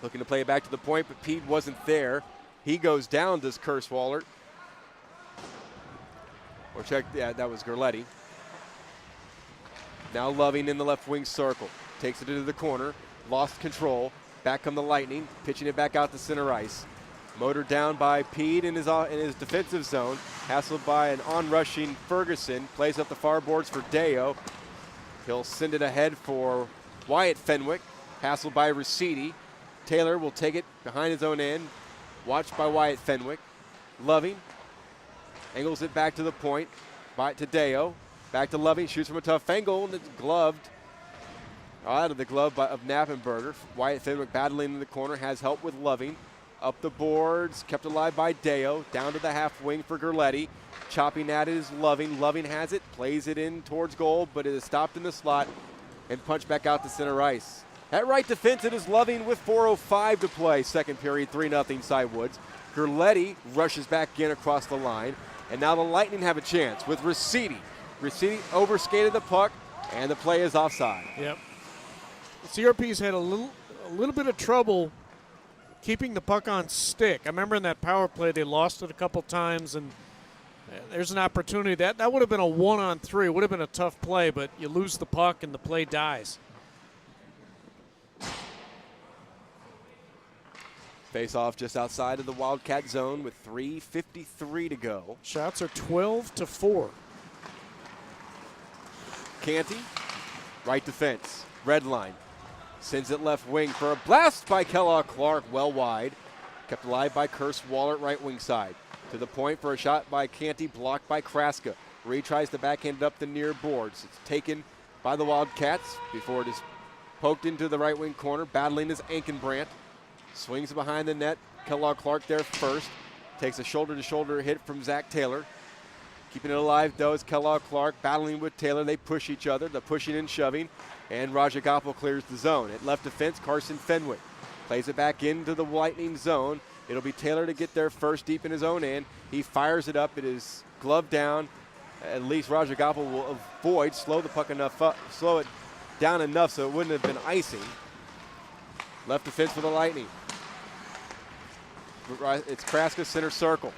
Looking to play it back to the point, but Pete wasn't there. He goes down, does Curse Wallert. Or check, yeah, that was Gerletti. Now Loving in the left wing circle. Takes it into the corner. Lost control. Back come the Lightning. Pitching it back out to center ice. Motored down by Pete in his defensive zone. Hassled by an on-rushing Ferguson. Plays up the far boards for Deo. He'll send it ahead for Wyatt Fenwick. Hassled by Ricidi. Taylor will take it behind his own end. Watched by Wyatt Fenwick. Loving angles it back to the point. By to Deo. Back to Loving. Shoots from a tough angle. And it's gloved. Out of the glove of Knappenberger. Wyatt Fenwick battling in the corner. Has help with Loving. Up the boards, kept alive by Deo. Down to the half wing for Gerletti. Chopping at it is Loving. Loving has it, plays it in towards goal, but it is stopped in the slot and punched back out to center ice. At right defense, it is Loving with 4:05 to play. Second period, 3-0 Cy Woods. Gerletti rushes back in across the line, and now the Lightning have a chance with Ricidi. Ricidi overskated the puck, and the play is offside. Yep. The CRP's had a little bit of trouble keeping the puck on stick. I remember in that power play they lost it a couple times, and there's an opportunity. That would have been a 1-on-3. It would have been a tough play, but you lose the puck and the play dies. Face off just outside of the Wildcat zone with 3:53 to go. Shots are 12-4. Canty, right defense, red line. Sends it left wing for a blast by Kellogg Clark, well wide. Kept alive by Curse Wallert, right wing side. To the point for a shot by Canty, blocked by Kraska. Reed tries to backhand it up the near boards. It's taken by the Wildcats before it is poked into the right wing corner. Battling is Ankenbrandt. Swings behind the net. Kellogg Clark there first. Takes a shoulder-to-shoulder hit from Zach Taylor. Keeping it alive, though, is Kellogg Clark battling with Taylor. They push each other. The pushing and shoving. And Rajagopal clears the zone. At left defense, Carson Fenwick plays it back into the Lightning zone. It'll be Taylor to get there first, deep in his own end. He fires it up. It is gloved down. At least Rajagopal will avoid, slow the puck enough up, slow it down enough so it wouldn't have been icing. Left defense for the Lightning. It's Kraska center circle.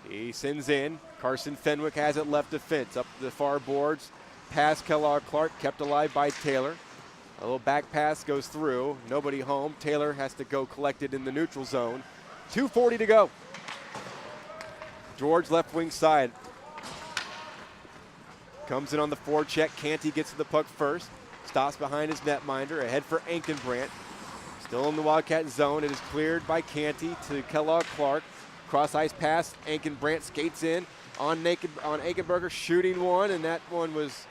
He sends in. Carson Fenwick has it left defense. Up the far boards. Pass Kellogg Clark, kept alive by Taylor. A little back pass goes through. Nobody home. Taylor has to go collect it in the neutral zone. 2:40 to go. George left wing side. Comes in on the forecheck. Canty gets to the puck first. Stops behind his netminder. Ahead for Ankenbrandt. Still in the Wildcat zone. It is cleared by Canty to Kellogg Clark. Cross ice pass. Ankenbrandt skates in on Ankenberger, shooting one, and that one was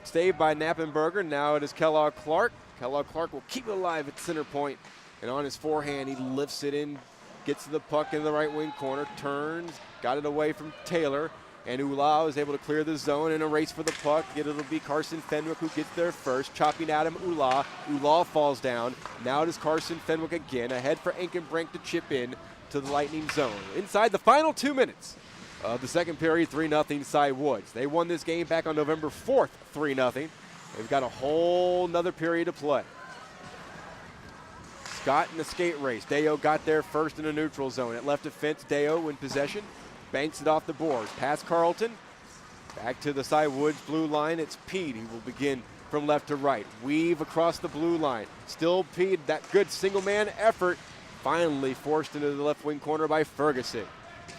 saved by Knappenberger. Now it is Kellogg Clark. Kellogg Clark will keep it alive at center point, and on his forehand he lifts it in, gets to the puck in the right wing corner, turns, got it away from Taylor, and Ulau is able to clear the zone in a race for the puck. It'll be Carson Fenwick who gets there first, chopping at him Ulau. Ulau falls down. Now it is Carson Fenwick again, ahead for Ankenbrandt to chip in to the Lightning zone. Inside the final 2 minutes of the second period, 3-0 Cy Woods. They won this game back on November 4th, 3-0. They've got a whole nother period to play. Scott in the skate race. Deo got there first in the neutral zone. At left defense, Deo in possession. Banks it off the boards. Past Carlton. Back to the Cy Woods blue line. It's Pete. He will begin from left to right. Weave across the blue line. Still Pete. That good single man effort. Finally forced into the left wing corner by Ferguson.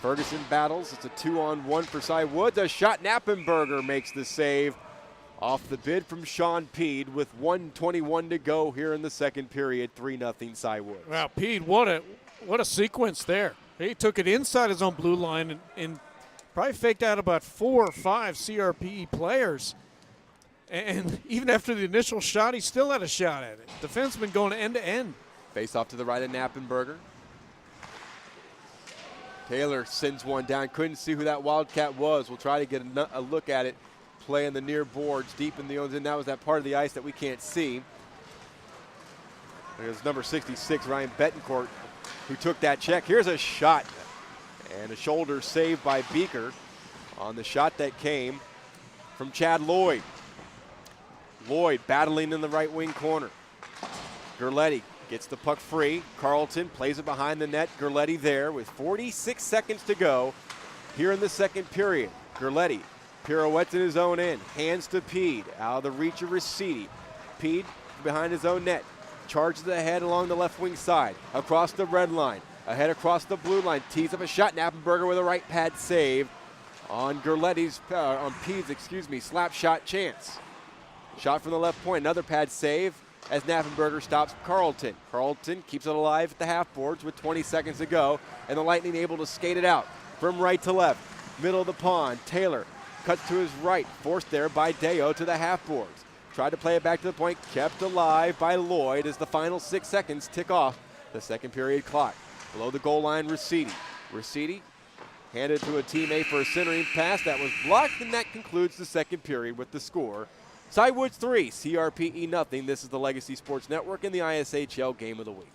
Ferguson battles. It's a 2-on-1 for Cy Woods. A shot. Knappenberger makes the save off the bid from Sean Pede with 1:21 to go here in the second period. 3-0 Cy Woods. Wow, Pede, what a sequence there. He took it inside his own blue line and probably faked out about 4 or 5 CRPE players. And even after the initial shot, he still had a shot at it. Defenseman going end to end. Face off to the right of Knappenberger. Taylor sends one down. Couldn't see who that Wildcat was. We'll try to get a look at it. Playing the near boards deep in the own end. That was that part of the ice that we can't see. There's number 66, Ryan Betancourt, who took that check. Here's a shot. And a shoulder save by Beaker on the shot that came from Chad Lloyd. Lloyd battling in the right wing corner. Gerletti gets the puck free. Carlton plays it behind the net. Gerletti there with 46 seconds to go here in the second period. Gerletti pirouettes in his own end. Hands to Pede. Out of the reach of Ricci. Pede behind his own net. Charges ahead along the left wing side. Across the red line. Ahead across the blue line. Tees up a shot. Knappenberger with a right pad save on Gerletti's, on Pede's, slap shot chance. Shot from the left point. Another pad save as Knappenberger stops Carlton. Carlton keeps it alive at the half boards with 20 seconds to go, and the Lightning able to skate it out from right to left. Middle of the pond, Taylor cuts to his right, forced there by Deo to the half boards. Tried to play it back to the point, kept alive by Lloyd as the final 6 seconds tick off the second period clock. Below the goal line, Ricci. Ricci handed to a teammate for a centering pass that was blocked, and that concludes the second period with the score. Cy Woods 3, CRPE nothing. This is the Legacy Sports Network and the ISHL Game of the Week.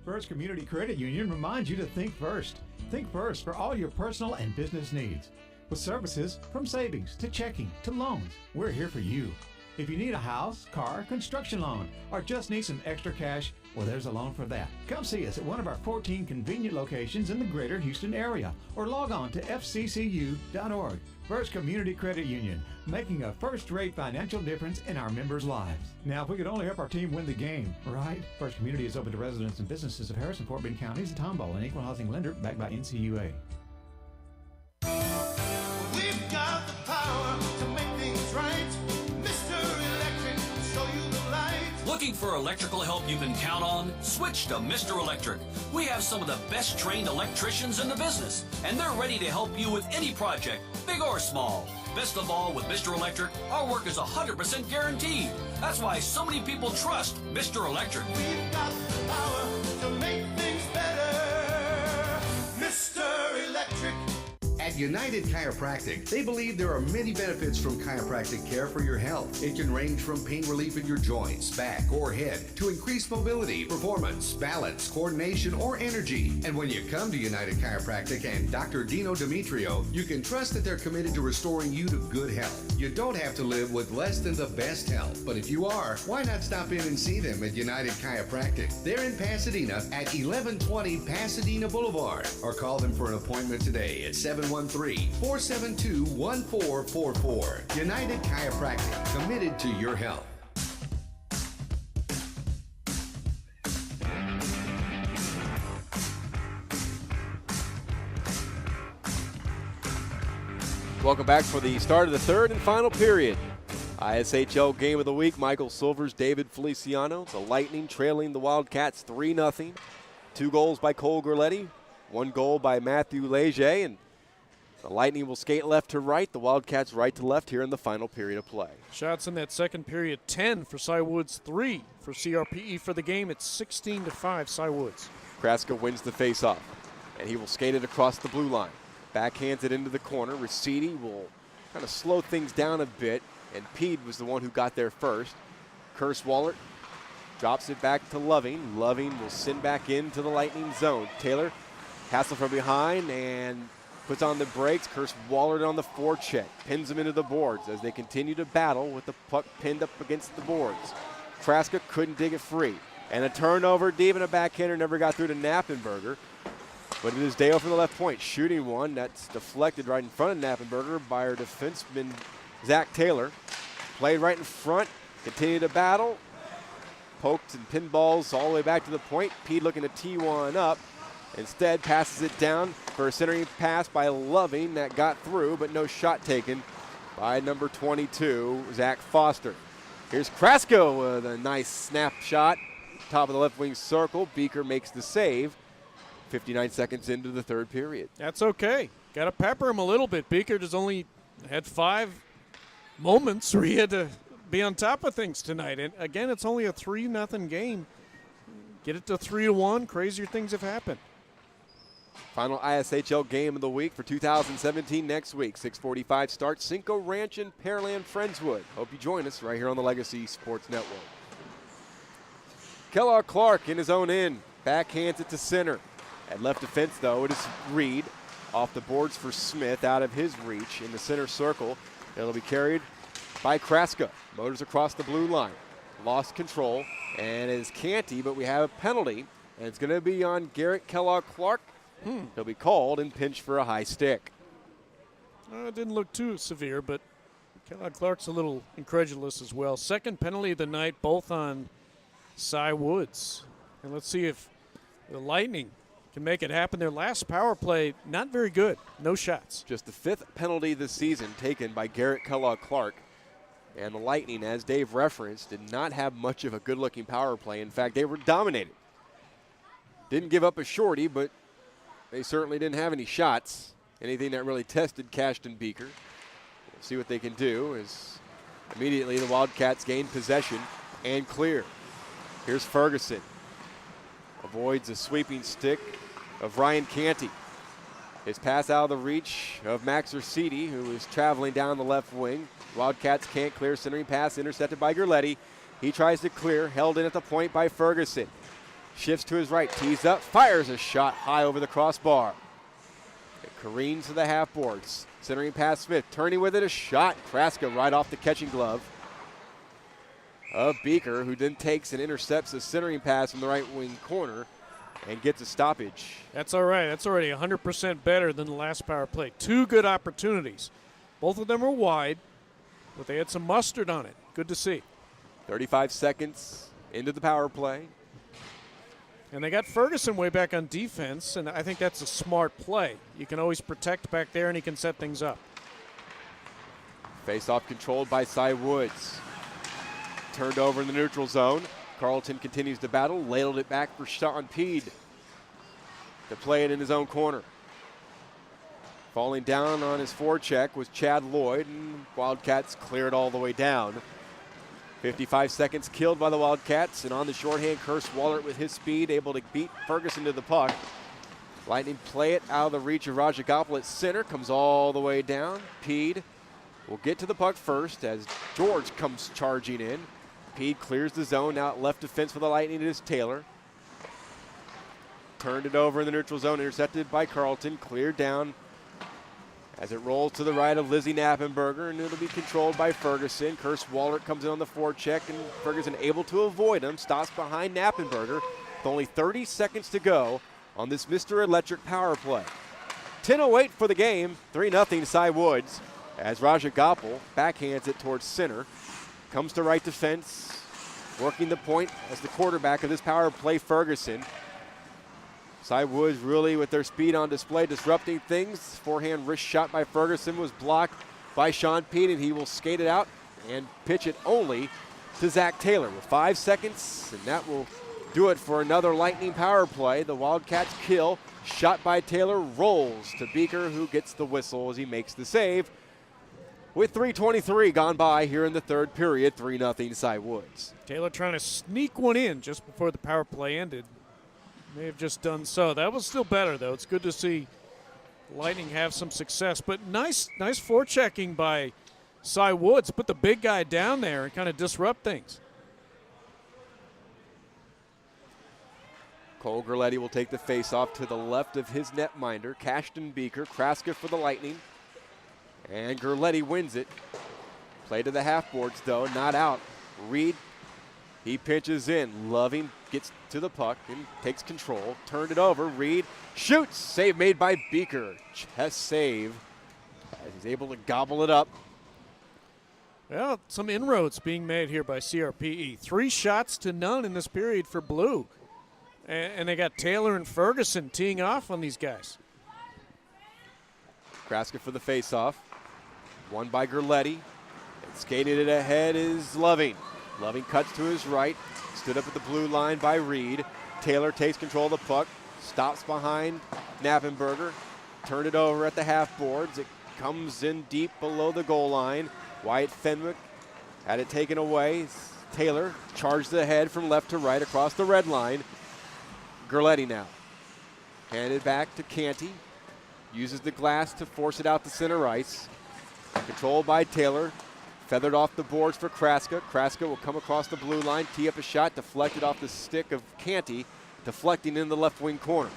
First Community Credit Union reminds you to think first. Think first for all your personal and business needs. With services from savings to checking to loans, we're here for you. If you need a house, car, construction loan, or just need some extra cash, well, there's a loan for that. Come see us at one of our 14 convenient locations in the greater Houston area, or log on to fccu.org. First Community Credit Union, making a first-rate financial difference in our members' lives. Now, if we could only help our team win the game, right? First Community is open to residents and businesses of Harris and Fort Bend counties, and Tomball, an equal housing lender backed by NCUA. We've got the power to make things right. Mr. Electric, show you the light. Look Looking for electrical help you can count on? Switch to Mr. Electric. We have some of the best trained electricians in the business, and they're ready to help you with any project, big or small. Best of all, with Mr. Electric, our work is 100% guaranteed. That's why so many people trust Mr. Electric. We've got the power to make things better. Mr. Electric. At United Chiropractic, they believe there are many benefits from chiropractic care for your health. It can range from pain relief in your joints, back, or head to increased mobility, performance, balance, coordination, or energy. And when you come to United Chiropractic and Dr. Dino Demetrio, you can trust that they're committed to restoring you to good health. You don't have to live with less than the best health. But if you are, why not stop in and see them at United Chiropractic? They're in Pasadena at 1120 Pasadena Boulevard. Or call them for an appointment today at 713-472-1444. United Chiropractic, committed to your health. Welcome back for the start of the third and final period. ISHL Game of the Week, Michael Silvers, David Feliciano. The Lightning trailing the Wildcats 3-0. 2 goals by Cole Gerletti, 1 goal by Matthew Leger, and the Lightning will skate left to right, the Wildcats right to left here in the final period of play. Shots in that second period, 10 for Cy Woods, 3 for CRPE. For the game, it's 16-5 Cy Woods. Kraska wins the face-off, and he will skate it across the blue line. Backhands it into the corner. Ricidi will kind of slow things down a bit, and Pede was the one who got there first. Kerswallert drops it back to Loving. Loving will send back into the Lightning zone. Taylor, Hassel from behind, and puts on the brakes. Kerswallert on the forecheck. Pins him into the boards as they continue to battle with the puck pinned up against the boards. Kraska couldn't dig it free. And a turnover, deep in a backhander, never got through to Knappenberger. But it is Dale from the left point, shooting one that's deflected right in front of Knappenberger by our defenseman, Zach Taylor. Played right in front, continue to battle. Poked and pinballs all the way back to the point. Pete looking to tee one up. Instead, passes it down for a centering pass by Loving that got through, but no shot taken by number 22, Zach Foster. Here's Kraska with a nice snapshot, top of the left wing circle. Beaker makes the save. 59 seconds into the third period. That's okay. Got to pepper him a little bit. Beaker has only had 5 moments where he had to be on top of things tonight. And again, it's only a 3-0 game. Get it to 3-1. Crazier things have happened. Final ISHL game of the week for 2017 next week. 6:45 start. Cinco Ranch in Pearland, Friendswood. Hope you join us right here on the Legacy Sports Network. Kellogg Clark in his own end. Backhands it to center. At left defense, though, it is Reed off the boards for Smith, out of his reach in the center circle. It'll be carried by Kraska. Motors across the blue line. Lost control, and it is Canty, but we have a penalty, and it's going to be on Garrett Kellogg Clark. He'll be called and pinched for a high stick. It didn't look too severe, but Kellogg Clark's a little incredulous as well. Second penalty of the night, both on Cy Woods. And let's see if the Lightning can make it happen. Their last power play, not very good. No shots. Just the 5th penalty this season taken by Garrett Kellogg Clark. And the Lightning, as Dave referenced, did not have much of a good-looking power play. In fact, they were dominated. Didn't give up a shorty, but they certainly didn't have any shots. Anything that really tested Cashton Beaker. We'll see what they can do as immediately the Wildcats gain possession and clear. Here's Ferguson. Avoids a sweeping stick of Ryan Canty. His pass out of the reach of Max Ursidi, who is traveling down the left wing. Wildcats can't clear. Centering pass intercepted by Gerletti. He tries to clear, held in at the point by Ferguson. Shifts to his right, tees up, fires a shot high over the crossbar. It careens to the half boards. Centering pass Smith, turning with it, a shot. Kraska right off the catching glove of Beaker, who then takes and intercepts a centering pass from the right wing corner and gets a stoppage. That's all right. That's already 100% better than the last power play. 2 good opportunities. Both of them were wide, but they had some mustard on it. Good to see. 35 seconds into the power play. And they got Ferguson way back on defense, and I think that's a smart play. You can always protect back there, and he can set things up. Face-off controlled by Cy Woods. Turned over in the neutral zone. Carlton continues to battle, ladled it back for Sean Peed to play it in his own corner. Falling down on his forecheck was Chad Lloyd, and Wildcats clear it all the way down. 55 seconds killed by the Wildcats, and on the shorthand, Curse Wallert with his speed able to beat Ferguson to the puck. Lightning play it out of the reach of Rajagopal at center, comes all the way down. Peed will get to the puck first as George comes charging in. Peed clears the zone, out left defense for the Lightning. It is Taylor. Turned it over in the neutral zone, intercepted by Carlton, cleared down as it rolls to the right of Lizzie Knappenberger, and it'll be controlled by Ferguson. Curse Wallert comes in on the forecheck, and Ferguson able to avoid him, stops behind Knappenberger with only 30 seconds to go on this Mr. Electric power play. 10:08 for the game, 3-0 Cy Woods, as Rajagopal backhands it towards center, comes to right defense, working the point as the quarterback of this power play, Ferguson. Cy Woods really with their speed on display, disrupting things. Forehand wrist shot by Ferguson was blocked by Sean Peed, and he will skate it out and pitch it only to Zach Taylor with 5 seconds, and that will do it for another Lightning power play. The Wildcats kill. Shot by Taylor rolls to Beaker, who gets the whistle as he makes the save. With 3:23 gone by here in the third period, 3-0 Cy Woods. Taylor trying to sneak one in just before the power play ended. May have just done so. That was still better, though. It's good to see Lightning have some success. But nice forechecking by Cy Woods. Put the big guy down there and kind of disrupt things. Cole Gerletti will take the face-off to the left of his netminder. Cashton Beaker, Kraska for the Lightning. And Gerletti wins it. Play to the half-boards, though, not out. Reed, he pitches in. Loving gets to the puck and takes control. Turned it over. Reed shoots. Save made by Beaker. Chest save as he's able to gobble it up. Well, some inroads being made here by CRPE. 3 shots to none in this period for Blue. And they got Taylor and Ferguson teeing off on these guys. Kraska for the faceoff. Won by Gerletti. And skated it ahead is Loving. Loving cuts to his right. Stood up at the blue line by Reed. Taylor takes control of the puck. Stops behind Knappenberger. Turned it over at the half boards. It comes in deep below the goal line. Wyatt Fenwick had it taken away. Taylor charged ahead from left to right across the red line. Gerletti now. Handed back to Canty. Uses the glass to force it out to center ice. Controlled by Taylor. Feathered off the boards for Kraska. Kraska will come across the blue line, tee up a shot, deflected off the stick of Canty, deflecting in the left wing corner.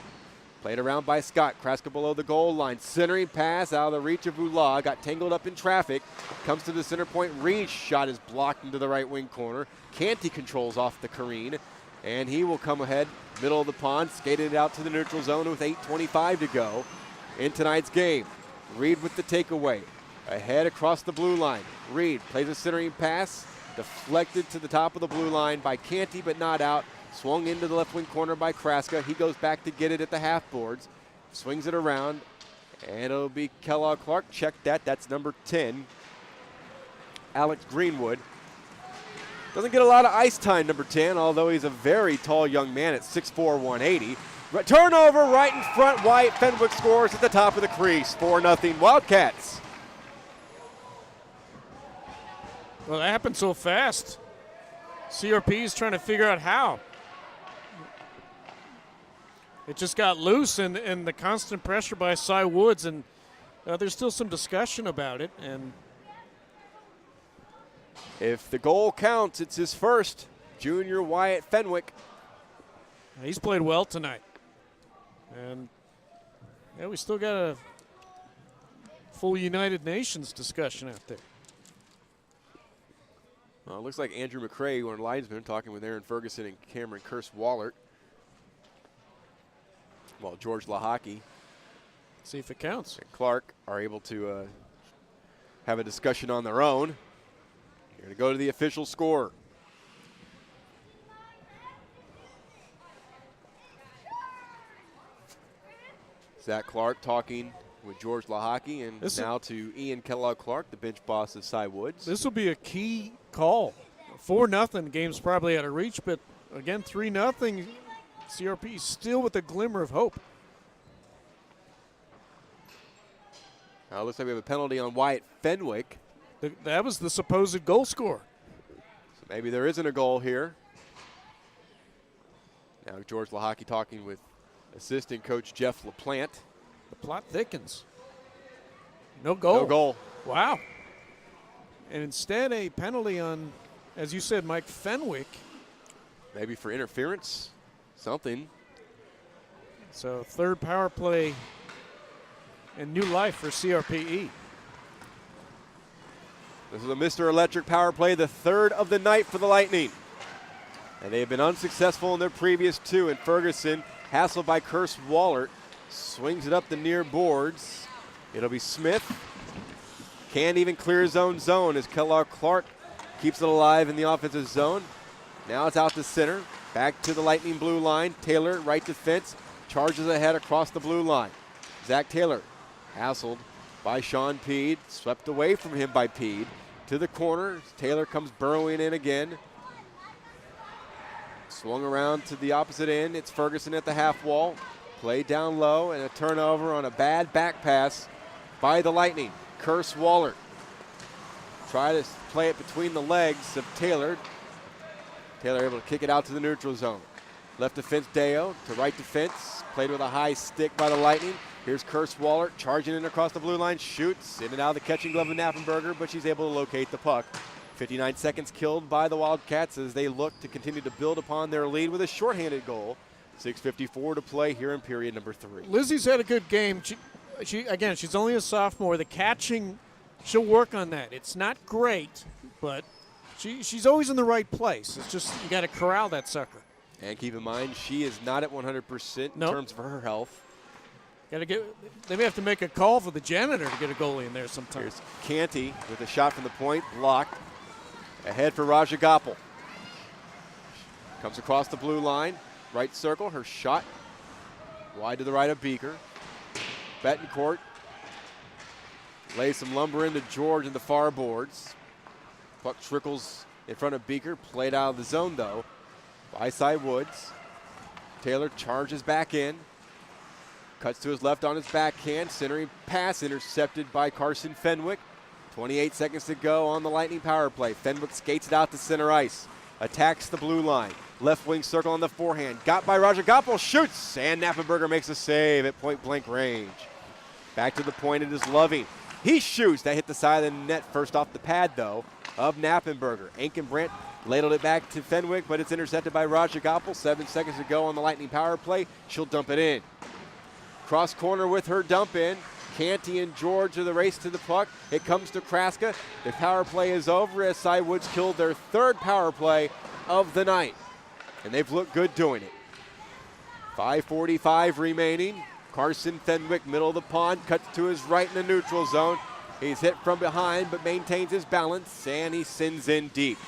Played around by Scott. Kraska below the goal line. Centering pass out of the reach of Ula. Got tangled up in traffic. Comes to the center point. Reed's shot is blocked into the right wing corner. Canty controls off the careen. And he will come ahead, middle of the pond, skated it out to the neutral zone with 8:25 to go in tonight's game. Reed with the takeaway. Ahead across the blue line. Reed plays a centering pass, deflected to the top of the blue line by Canty, but not out. Swung into the left wing corner by Kraska. He goes back to get it at the half boards. Swings it around, and it'll be Kellogg Clark. Check that. That's number 10, Alex Greenwood. Doesn't get a lot of ice time, number 10, although he's a very tall young man at 6'4", 180. Turnover right in front. Wyatt Fenwick scores at the top of the crease. 4-0 Wildcats. Well, that happened so fast. CRP is trying to figure out how. It just got loose, and the constant pressure by Cy Woods, and there's still some discussion about it. And if the goal counts, it's his first. Junior Wyatt Fenwick. He's played well tonight. And yeah, we still got a full United Nations discussion out there. Well, it looks like Andrew McCrae, one linesman, talking with Aaron Ferguson and Cameron Curse Wallert. Well, George Lahaki. See if it counts. And Clark are able to have a discussion on their own. You're going to go to the official score. Zach Clark talking with George Lahaki, and now to Ian Kellogg Clark, the bench boss of Cy Woods. This will be a key call. 4-0, game's probably out of reach, but again, 3-0. CRP still with a glimmer of hope. Now looks like we have a penalty on Wyatt Fenwick. That was the supposed goal scorer. So maybe there isn't a goal here. Now George Lahaki talking with assistant coach Jeff LaPlante. The plot thickens. No goal. No goal. Wow. And instead a penalty on, as you said, Mike Fenwick. Maybe for interference, something. So third power play and new life for CRPE. This is a Mr. Electric power play, the third of the night for the Lightning. And they have been unsuccessful in their previous two. And Ferguson, hassled by Curse Wallert, swings it up the near boards. It'll be Smith. Can't even clear his own zone as Kellogg Clark keeps it alive in the offensive zone. Now it's out to center. Back to the Lightning blue line. Taylor, right defense, charges ahead across the blue line. Zach Taylor, hassled by Sean Peed, swept away from him by Peed. To the corner, Taylor comes burrowing in again. Swung around to the opposite end. It's Ferguson at the half wall. Play down low and a turnover on a bad back pass by the Lightning. Curse Waller. Try to play it between the legs of Taylor. Taylor able to kick it out to the neutral zone. Left defense Deo to right defense. Played with a high stick by the Lightning. Here's Curse Waller charging in across the blue line. Shoots in and out of the catching glove of Knappenberger, but she's able to locate the puck. 59 seconds killed by the Wildcats as they look to continue to build upon their lead with a shorthanded goal. 6:54 to play here in period number 3. Lizzie's had a good game. She's only a sophomore. The catching, she'll work on that. It's not great, but she's always in the right place. It's just you got to corral that sucker. And keep in mind, she is not at 100% in terms of her health. They may have to make a call for the janitor to get a goalie in there sometime. Here's Canty with a shot from the point, blocked. Ahead for Raja Gopal. Comes across the blue line, right circle, her shot. Wide to the right of Beaker. Betancourt lays some lumber into George in the far boards. Puck trickles in front of Beaker, played out of the zone though by Cy Woods. Taylor charges back in. Cuts to his left on his backhand. Centering pass intercepted by Carson Fenwick. 28 seconds to go on the Lightning power play. Fenwick skates it out to center ice. Attacks the blue line. Left wing circle on the forehand. Got by Raja Gopal. Shoots. And Knappenberger makes a save at point blank range. Back to the point. It is Loving. He shoots. That hit the side of the net first off the pad, though, of Knappenberger. Ankenbrandt ladled it back to Fenwick, but it's intercepted by Raja Gopal. 7 seconds to go on the Lightning power play. She'll dump it in. Cross corner with her dump in. Canty and George are the race to the puck. It comes to Kraska. The power play is over as Cy Woods killed their third power play of the night. And they've looked good doing it. 5:45 remaining. Carson Fenwick, middle of the pond, cuts to his right in the neutral zone. He's hit from behind but maintains his balance, and he sends in deep.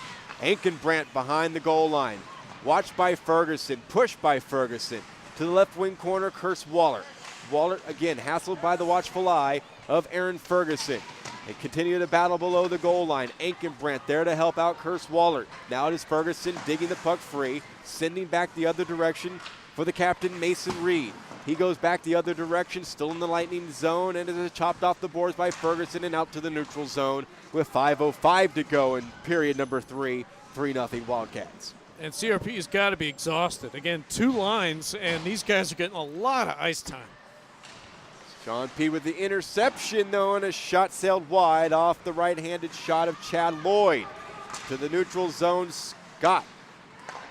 Ankenbrandt behind the goal line. Watched by Ferguson, pushed by Ferguson. To the left wing corner, Curse Waller. Waller, again, hassled by the watchful eye of Aaron Ferguson. They continue to battle below the goal line. Ankenbrandt there to help out Curse Waller. Now it is Ferguson digging the puck free, sending back the other direction for the captain, Mason Reed. He goes back the other direction, still in the Lightning zone, and it is chopped off the boards by Ferguson and out to the neutral zone with 5:05 to go in period number 3, 3-0 Wildcats. And CRP's got to be exhausted. Again, 2 lines, and these guys are getting a lot of ice time. Sean P. with the interception, though, and a shot sailed wide off the right-handed shot of Chad Lloyd. To the neutral zone, Scott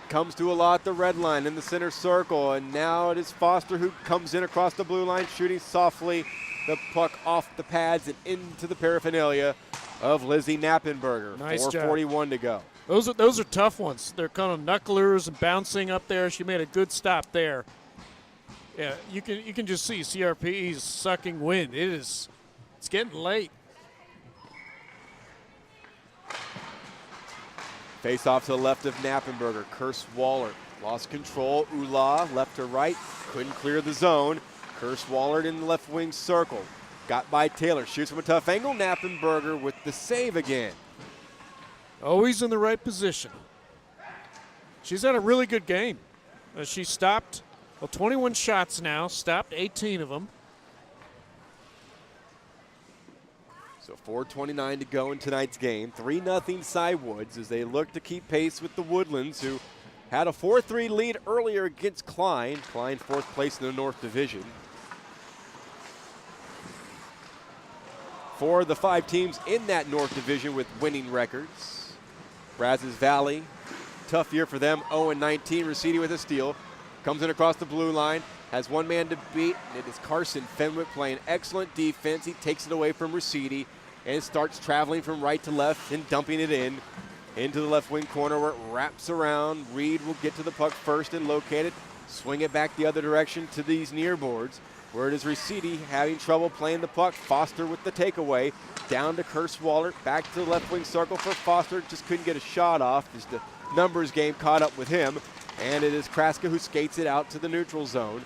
comes to a lot at the red line in the center circle, and now it is Foster who comes in across the blue line, shooting softly the puck off the pads and into the paraphernalia of Lizzie Knappenberger. Nice 4:41 to go. Those are tough ones. They're kind of knucklers and bouncing up there. She made a good stop there. Yeah, you can just see CRPE's sucking wind. It's getting late. Face off to the left of Knappenberger. Curse Waller lost control. Ula left to right. Couldn't clear the zone. Curse Waller in the left wing circle. Got by Taylor. Shoots from a tough angle. Knappenberger with the save again. Always in the right position. She's had a really good game. She stopped 21 shots now, stopped 18 of them. So 4:29 to go in tonight's game. 3-0 Cy Woods as they look to keep pace with the Woodlands, who had a 4-3 lead earlier against Klein. Klein 4th place in the North Division. 4 of the 5 teams in that North Division with winning records. Brazos Valley, tough year for them, 0-19. Rossetti with a steal. Comes in across the blue line, has one man to beat, and it is Carson Fenwick playing excellent defense. He takes it away from Rossetti and starts traveling from right to left and dumping it into the left wing corner where it wraps around. Reed will get to the puck first and locate it, swing it back the other direction to these near boards, where it is Rossetti having trouble playing the puck. Foster with the takeaway, down to Curse Waller, back to the left wing circle for Foster, just couldn't get a shot off as the numbers game caught up with him. And it is Kraska who skates it out to the neutral zone.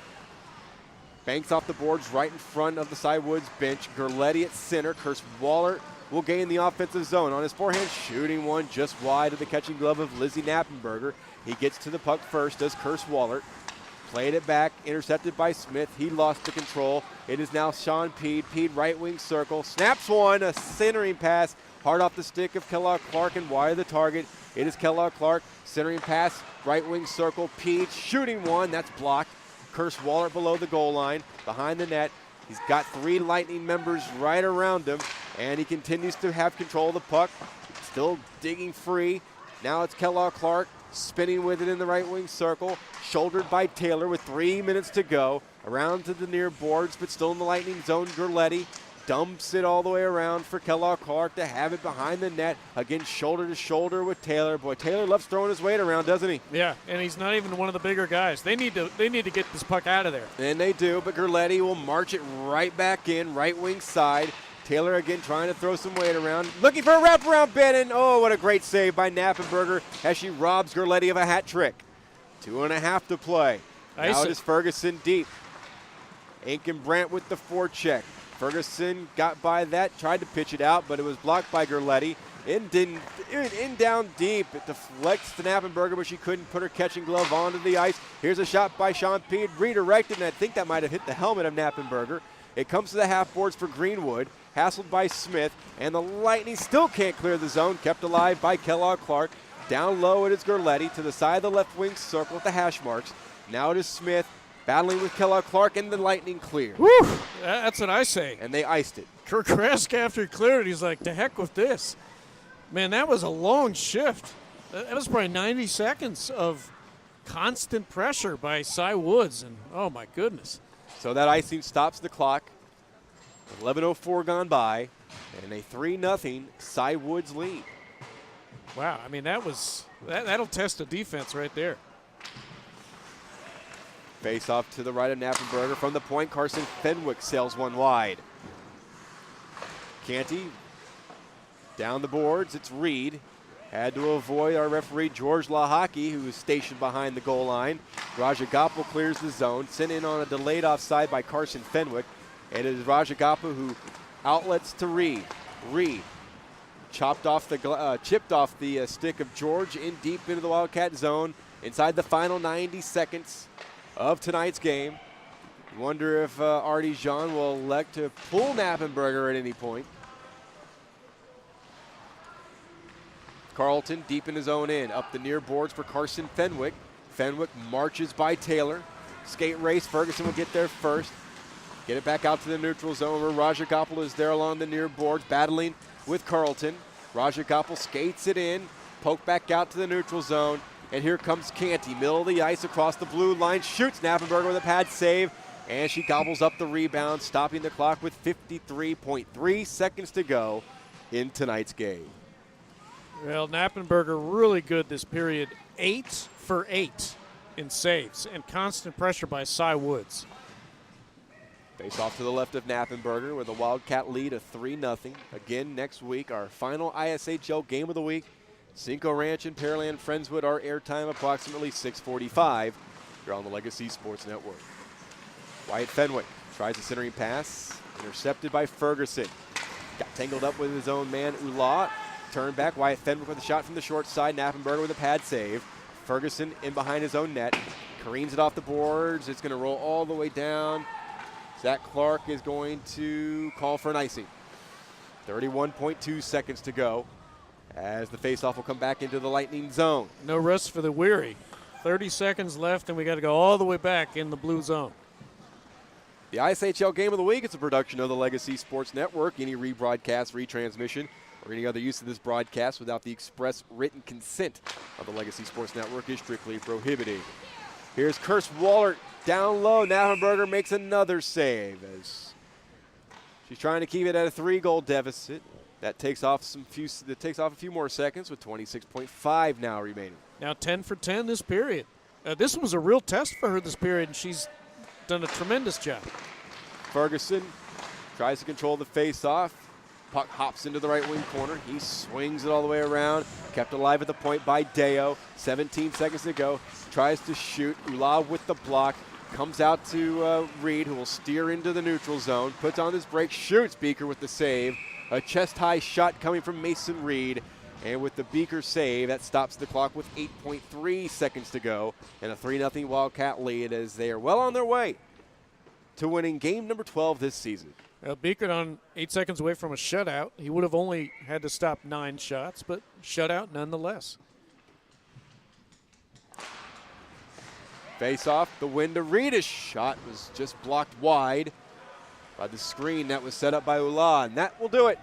Banks off the boards right in front of the Cy Woods bench. Gerletti at center. Curse Waller will gain the offensive zone. On his forehand, shooting one just wide of the catching glove of Lizzie Knappenberger. He gets to the puck first, does Curse Waller. Played it back, intercepted by Smith. He lost the control. It is now Sean Peed. Peed right wing circle. Snaps one, a centering pass. Hard off the stick of Kellogg Clark and wide of the target. It is Kellogg Clark. Centering pass, right wing circle. Peed shooting one, that's blocked. Curse Waller below the goal line, behind the net. He's got 3 Lightning members right around him, and he continues to have control of the puck. Still digging free. Now it's Kellogg Clark spinning with it in the right wing circle, shouldered by Taylor with 3 minutes to go. Around to the near boards, but still in the Lightning zone. Gerletti dumps it all the way around for Kellogg Clark to have it behind the net. Again, shoulder to shoulder with Taylor. Boy, Taylor loves throwing his weight around, doesn't he? Yeah, and he's not even one of the bigger guys. They need to get this puck out of there. And they do, but Gerletti will march it right back in, right wing side. Taylor again trying to throw some weight around. Looking for a wraparound bid, and oh, what a great save by Knappenberger as she robs Gerletti of a hat trick. 2.5 to play. Now it is Ferguson deep. Aiken Brandt with the forecheck. Ferguson got by that, tried to pitch it out, but it was blocked by Gerletti. In down deep. It deflects to Knappenberger, but she couldn't put her catching glove onto the ice. Here's a shot by Sean Peed, redirected, and I think that might have hit the helmet of Knappenberger. It comes to the half boards for Greenwood, hassled by Smith, and the Lightning still can't clear the zone, kept alive by Kellogg Clark. Down low it is Gerletti to the side of the left wing circle with the hash marks. Now it is Smith battling with Kellogg Clark, and the Lightning clear. Woo! That's what I say. And they iced it. Kirk Rask, after he cleared it, he's like, to heck with this. Man, that was a long shift. That was probably 90 seconds of constant pressure by Cy Woods, and oh my goodness. So that icing stops the clock. 11:04 gone by, and a 3-0 Cy Woods lead. Wow, I mean, that'll test a defense right there. Face off to the right of Knappenberger. From the point, Carson Fenwick sails one wide. Canty down the boards. It's Reed. Had to avoid our referee, George Lahaki, who is stationed behind the goal line. Rajagopal clears the zone. Sent in on a delayed offside by Carson Fenwick. And it is Rajagopal who outlets to Reed. Reed chipped off the stick of George in deep into the Wildcat zone inside the final 90 seconds of tonight's game. Wonder if Artie Jean will elect to pull Knappenberger at any point. Carlton deep in his own end, up the near boards for Carson Fenwick. Fenwick marches by Taylor. Skate race, Ferguson will get there first. Get it back out to the neutral zone where Rajagopal is there along the near boards, battling with Carlton. Rajagopal skates it in, poke back out to the neutral zone, and here comes Canty, middle of the ice across the blue line, shoots Knappenberger with a pad save, and she gobbles up the rebound, stopping the clock with 53.3 seconds to go in tonight's game. Well, Knappenberger really good this period, 8 for 8 in saves, and constant pressure by Cy Woods. Face off to the left of Knappenberger with a Wildcat lead of 3-0. Again, next week, our final ISHL game of the week. Cinco Ranch and Pearland Friendswood, our airtime approximately 6:45 here on the Legacy Sports Network. Wyatt Fenwick tries a centering pass, intercepted by Ferguson. Got tangled up with his own man, Ula. Turn back, Wyatt Fenwick with a shot from the short side. Knappenberger with a pad save. Ferguson in behind his own net. Careens it off the boards. It's going to roll all the way down. Zach Clark is going to call for an icing. 31.2 seconds to go as the faceoff will come back into the Lightning zone. No rest for the weary. 30 seconds left, and we got to go all the way back in the blue zone. The ISHL Game of the Week is a production of the Legacy Sports Network. Any rebroadcast, retransmission, or any other use of this broadcast without the express written consent of the Legacy Sports Network is strictly prohibited. Here's Kirst Wallert down low. Naffenberger makes another save as she's trying to keep it at a 3-goal deficit. That takes off a few more seconds with 26.5 now remaining. Now 10 for 10 this period. This was a real test for her this period, and she's done a tremendous job. Ferguson tries to control the face-off. Puck hops into the right wing corner. He swings it all the way around. Kept alive at the point by Deo. 17 seconds to go. Tries to shoot. Ulav with the block. Comes out to Reed, who will steer into the neutral zone. Puts on his brake. Shoots. Beaker with the save. A chest-high shot coming from Mason Reed. And with the Beaker save, that stops the clock with 8.3 seconds to go. And a 3-0 Wildcat lead as they are well on their way to winning game number 12 this season. Beaker on 8 seconds away from a shutout. He would have only had to stop 9 shots, but shutout nonetheless. Face off, the win to Reed. His shot was just blocked wide by the screen that was set up by Ula, and that will do it.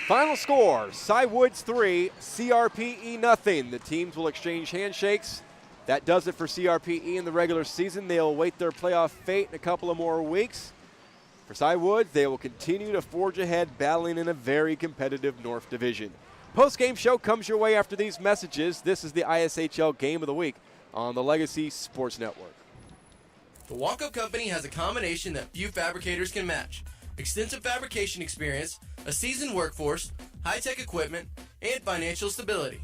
Final score, Cy Woods 3, CRPE nothing. The teams will exchange handshakes. That does it for CRPE in the regular season. They'll await their playoff fate in a couple of more weeks. For Cy Woods, they will continue to forge ahead, battling in a very competitive North Division. Post-game show comes your way after these messages. This is the ISHL Game of the Week on the Legacy Sports Network. The Walkup Company has a combination that few fabricators can match. Extensive fabrication experience, a seasoned workforce, high-tech equipment, and financial stability.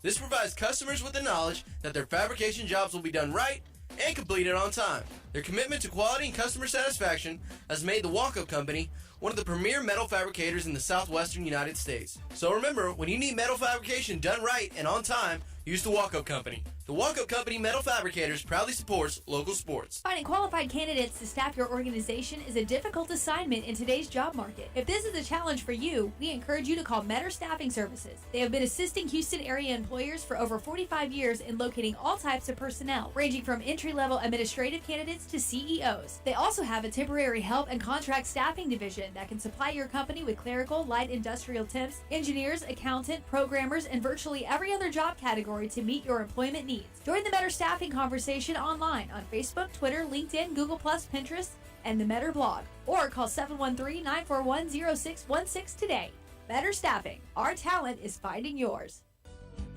This provides customers with the knowledge that their fabrication jobs will be done right and completed on time. Their commitment to quality and customer satisfaction has made the Walkup Company one of the premier metal fabricators in the southwestern United States. So remember, when you need metal fabrication done right and on time, use the Walkup Company. The Walkup Company Metal Fabricators proudly supports local sports. Finding qualified candidates to staff your organization is a difficult assignment in today's job market. If this is a challenge for you, we encourage you to call Metter Staffing Services. They have been assisting Houston area employers for over 45 years in locating all types of personnel, ranging from entry-level administrative candidates to CEOs. They also have a temporary help and contract staffing division that can supply your company with clerical, light industrial temps, engineers, accountant, programmers, and virtually every other job category to meet your employment needs. Join the Metter Staffing conversation online on Facebook, Twitter, LinkedIn, Google+, Pinterest, and the Metter blog. Or call 713-941-0616 today. Metter Staffing. Our talent is finding yours.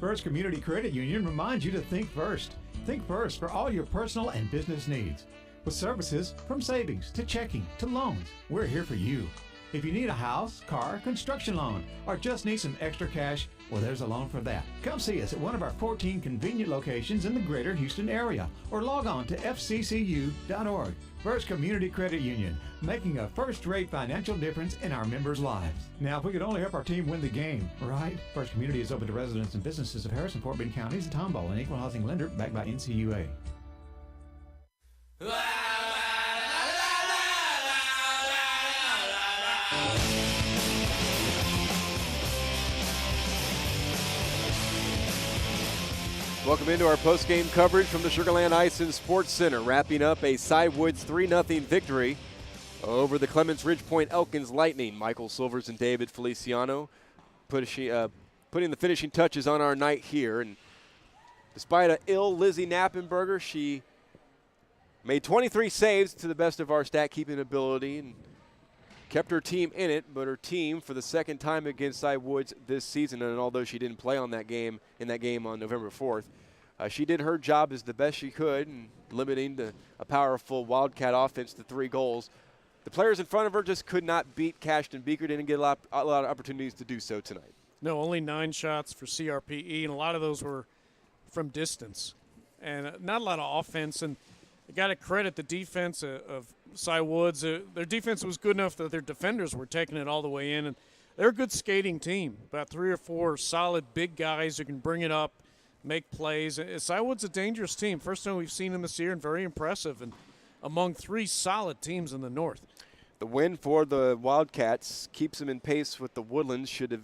First Community Credit Union reminds you to think first. Think first for all your personal and business needs. With services from savings to checking to loans, we're here for you. If you need a house, car, construction loan, or just need some extra cash, well, there's a loan for that. Come see us at one of our 14 convenient locations in the greater Houston area, or log on to fccu.org. First Community Credit Union, making a first-rate financial difference in our members' lives. Now, if we could only help our team win the game, right? First Community is open to residents and businesses of Harris and Fort Bend counties and Tomball, an equal housing lender backed by NCUA. Welcome into our post-game coverage from the Sugarland Ice and Sports Center, wrapping up a Cy Woods 3-0 victory over the Clements Ridgepoint Elkins Lightning. Michael Silvers and David Feliciano putting the finishing touches on our night here. And despite an ill Lizzie Knappenberger, she made 23 saves to the best of our stat-keeping ability and kept her team in it, but her team for the second time against Cy Woods this season, and although she didn't play on that game on November 4th, she did her job as the best she could, in limiting a powerful Wildcat offense to 3 goals. The players in front of her just could not beat Cashton Beaker. Didn't get a lot of opportunities to do so tonight. No, only 9 shots for CRPE, and a lot of those were from distance, and not a lot of offense. And I got to credit the defense of Cy Woods. Their defense was good enough that their defenders were taking it all the way in, and they're a good skating team. About 3 or 4 solid big guys who can bring it up, make plays. Cywood's a dangerous team. First time we've seen them this year, and very impressive, and among 3 solid teams in the North. The win for the Wildcats keeps them in pace with the Woodlands should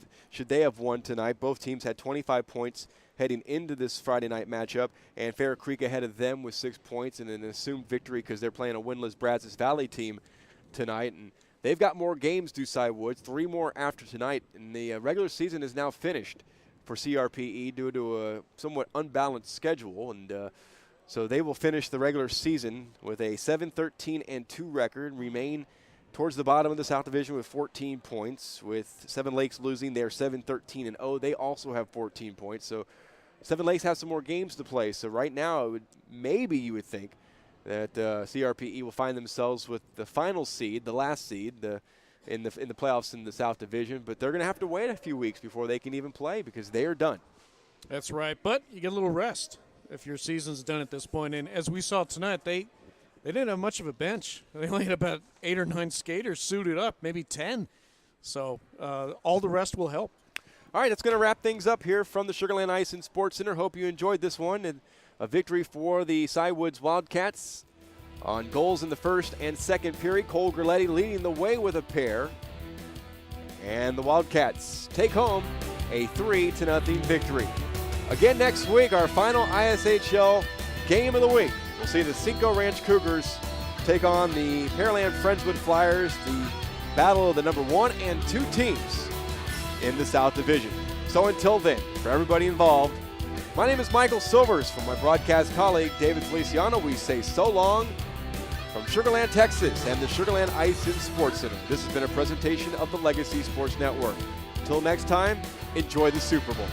they have won tonight. Both teams had 25 points heading into this Friday night matchup, and Fair Creek ahead of them with 6 points and an assumed victory because they're playing a winless Brazos Valley team tonight. And they've got more games, do Cywood, 3 more after tonight, and the regular season is now finished for CRPE due to a somewhat unbalanced schedule, and so they will finish the regular season with a 7-13-2 record, remain towards the bottom of the South Division with 14 points. With Seven Lakes losing, they're 7-13-0. They also have 14 points, so Seven Lakes have some more games to play. So right now, maybe you would think that CRPE will find themselves with the final seed, the last seed, in the playoffs in the South Division, but they're going to have to wait a few weeks before they can even play because they are done. That's right, but you get a little rest if your season's done at this point. And as we saw tonight, they didn't have much of a bench. They only had about 8 or 9 skaters suited up, maybe 10. So all the rest will help. All right, that's going to wrap things up here from the Sugar Land Ice and Sports Center. Hope you enjoyed this one. And a victory for the Cywoods Wildcats on goals in the first and second period. Cole Gerletti leading the way with a pair. And the Wildcats take home a 3-0 victory. Again next week, our final ISHL game of the week. We'll see the Cinco Ranch Cougars take on the Pearland Friendswood Flyers, the battle of the number 1 and 2 teams in the South Division. So until then, for everybody involved, my name is Michael Silvers. From my broadcast colleague, David Feliciano, we say so long from Sugar Land, Texas, and the Sugar Land Ice and Sports Center. This has been a presentation of the Legacy Sports Network. Until next time, enjoy the Super Bowl.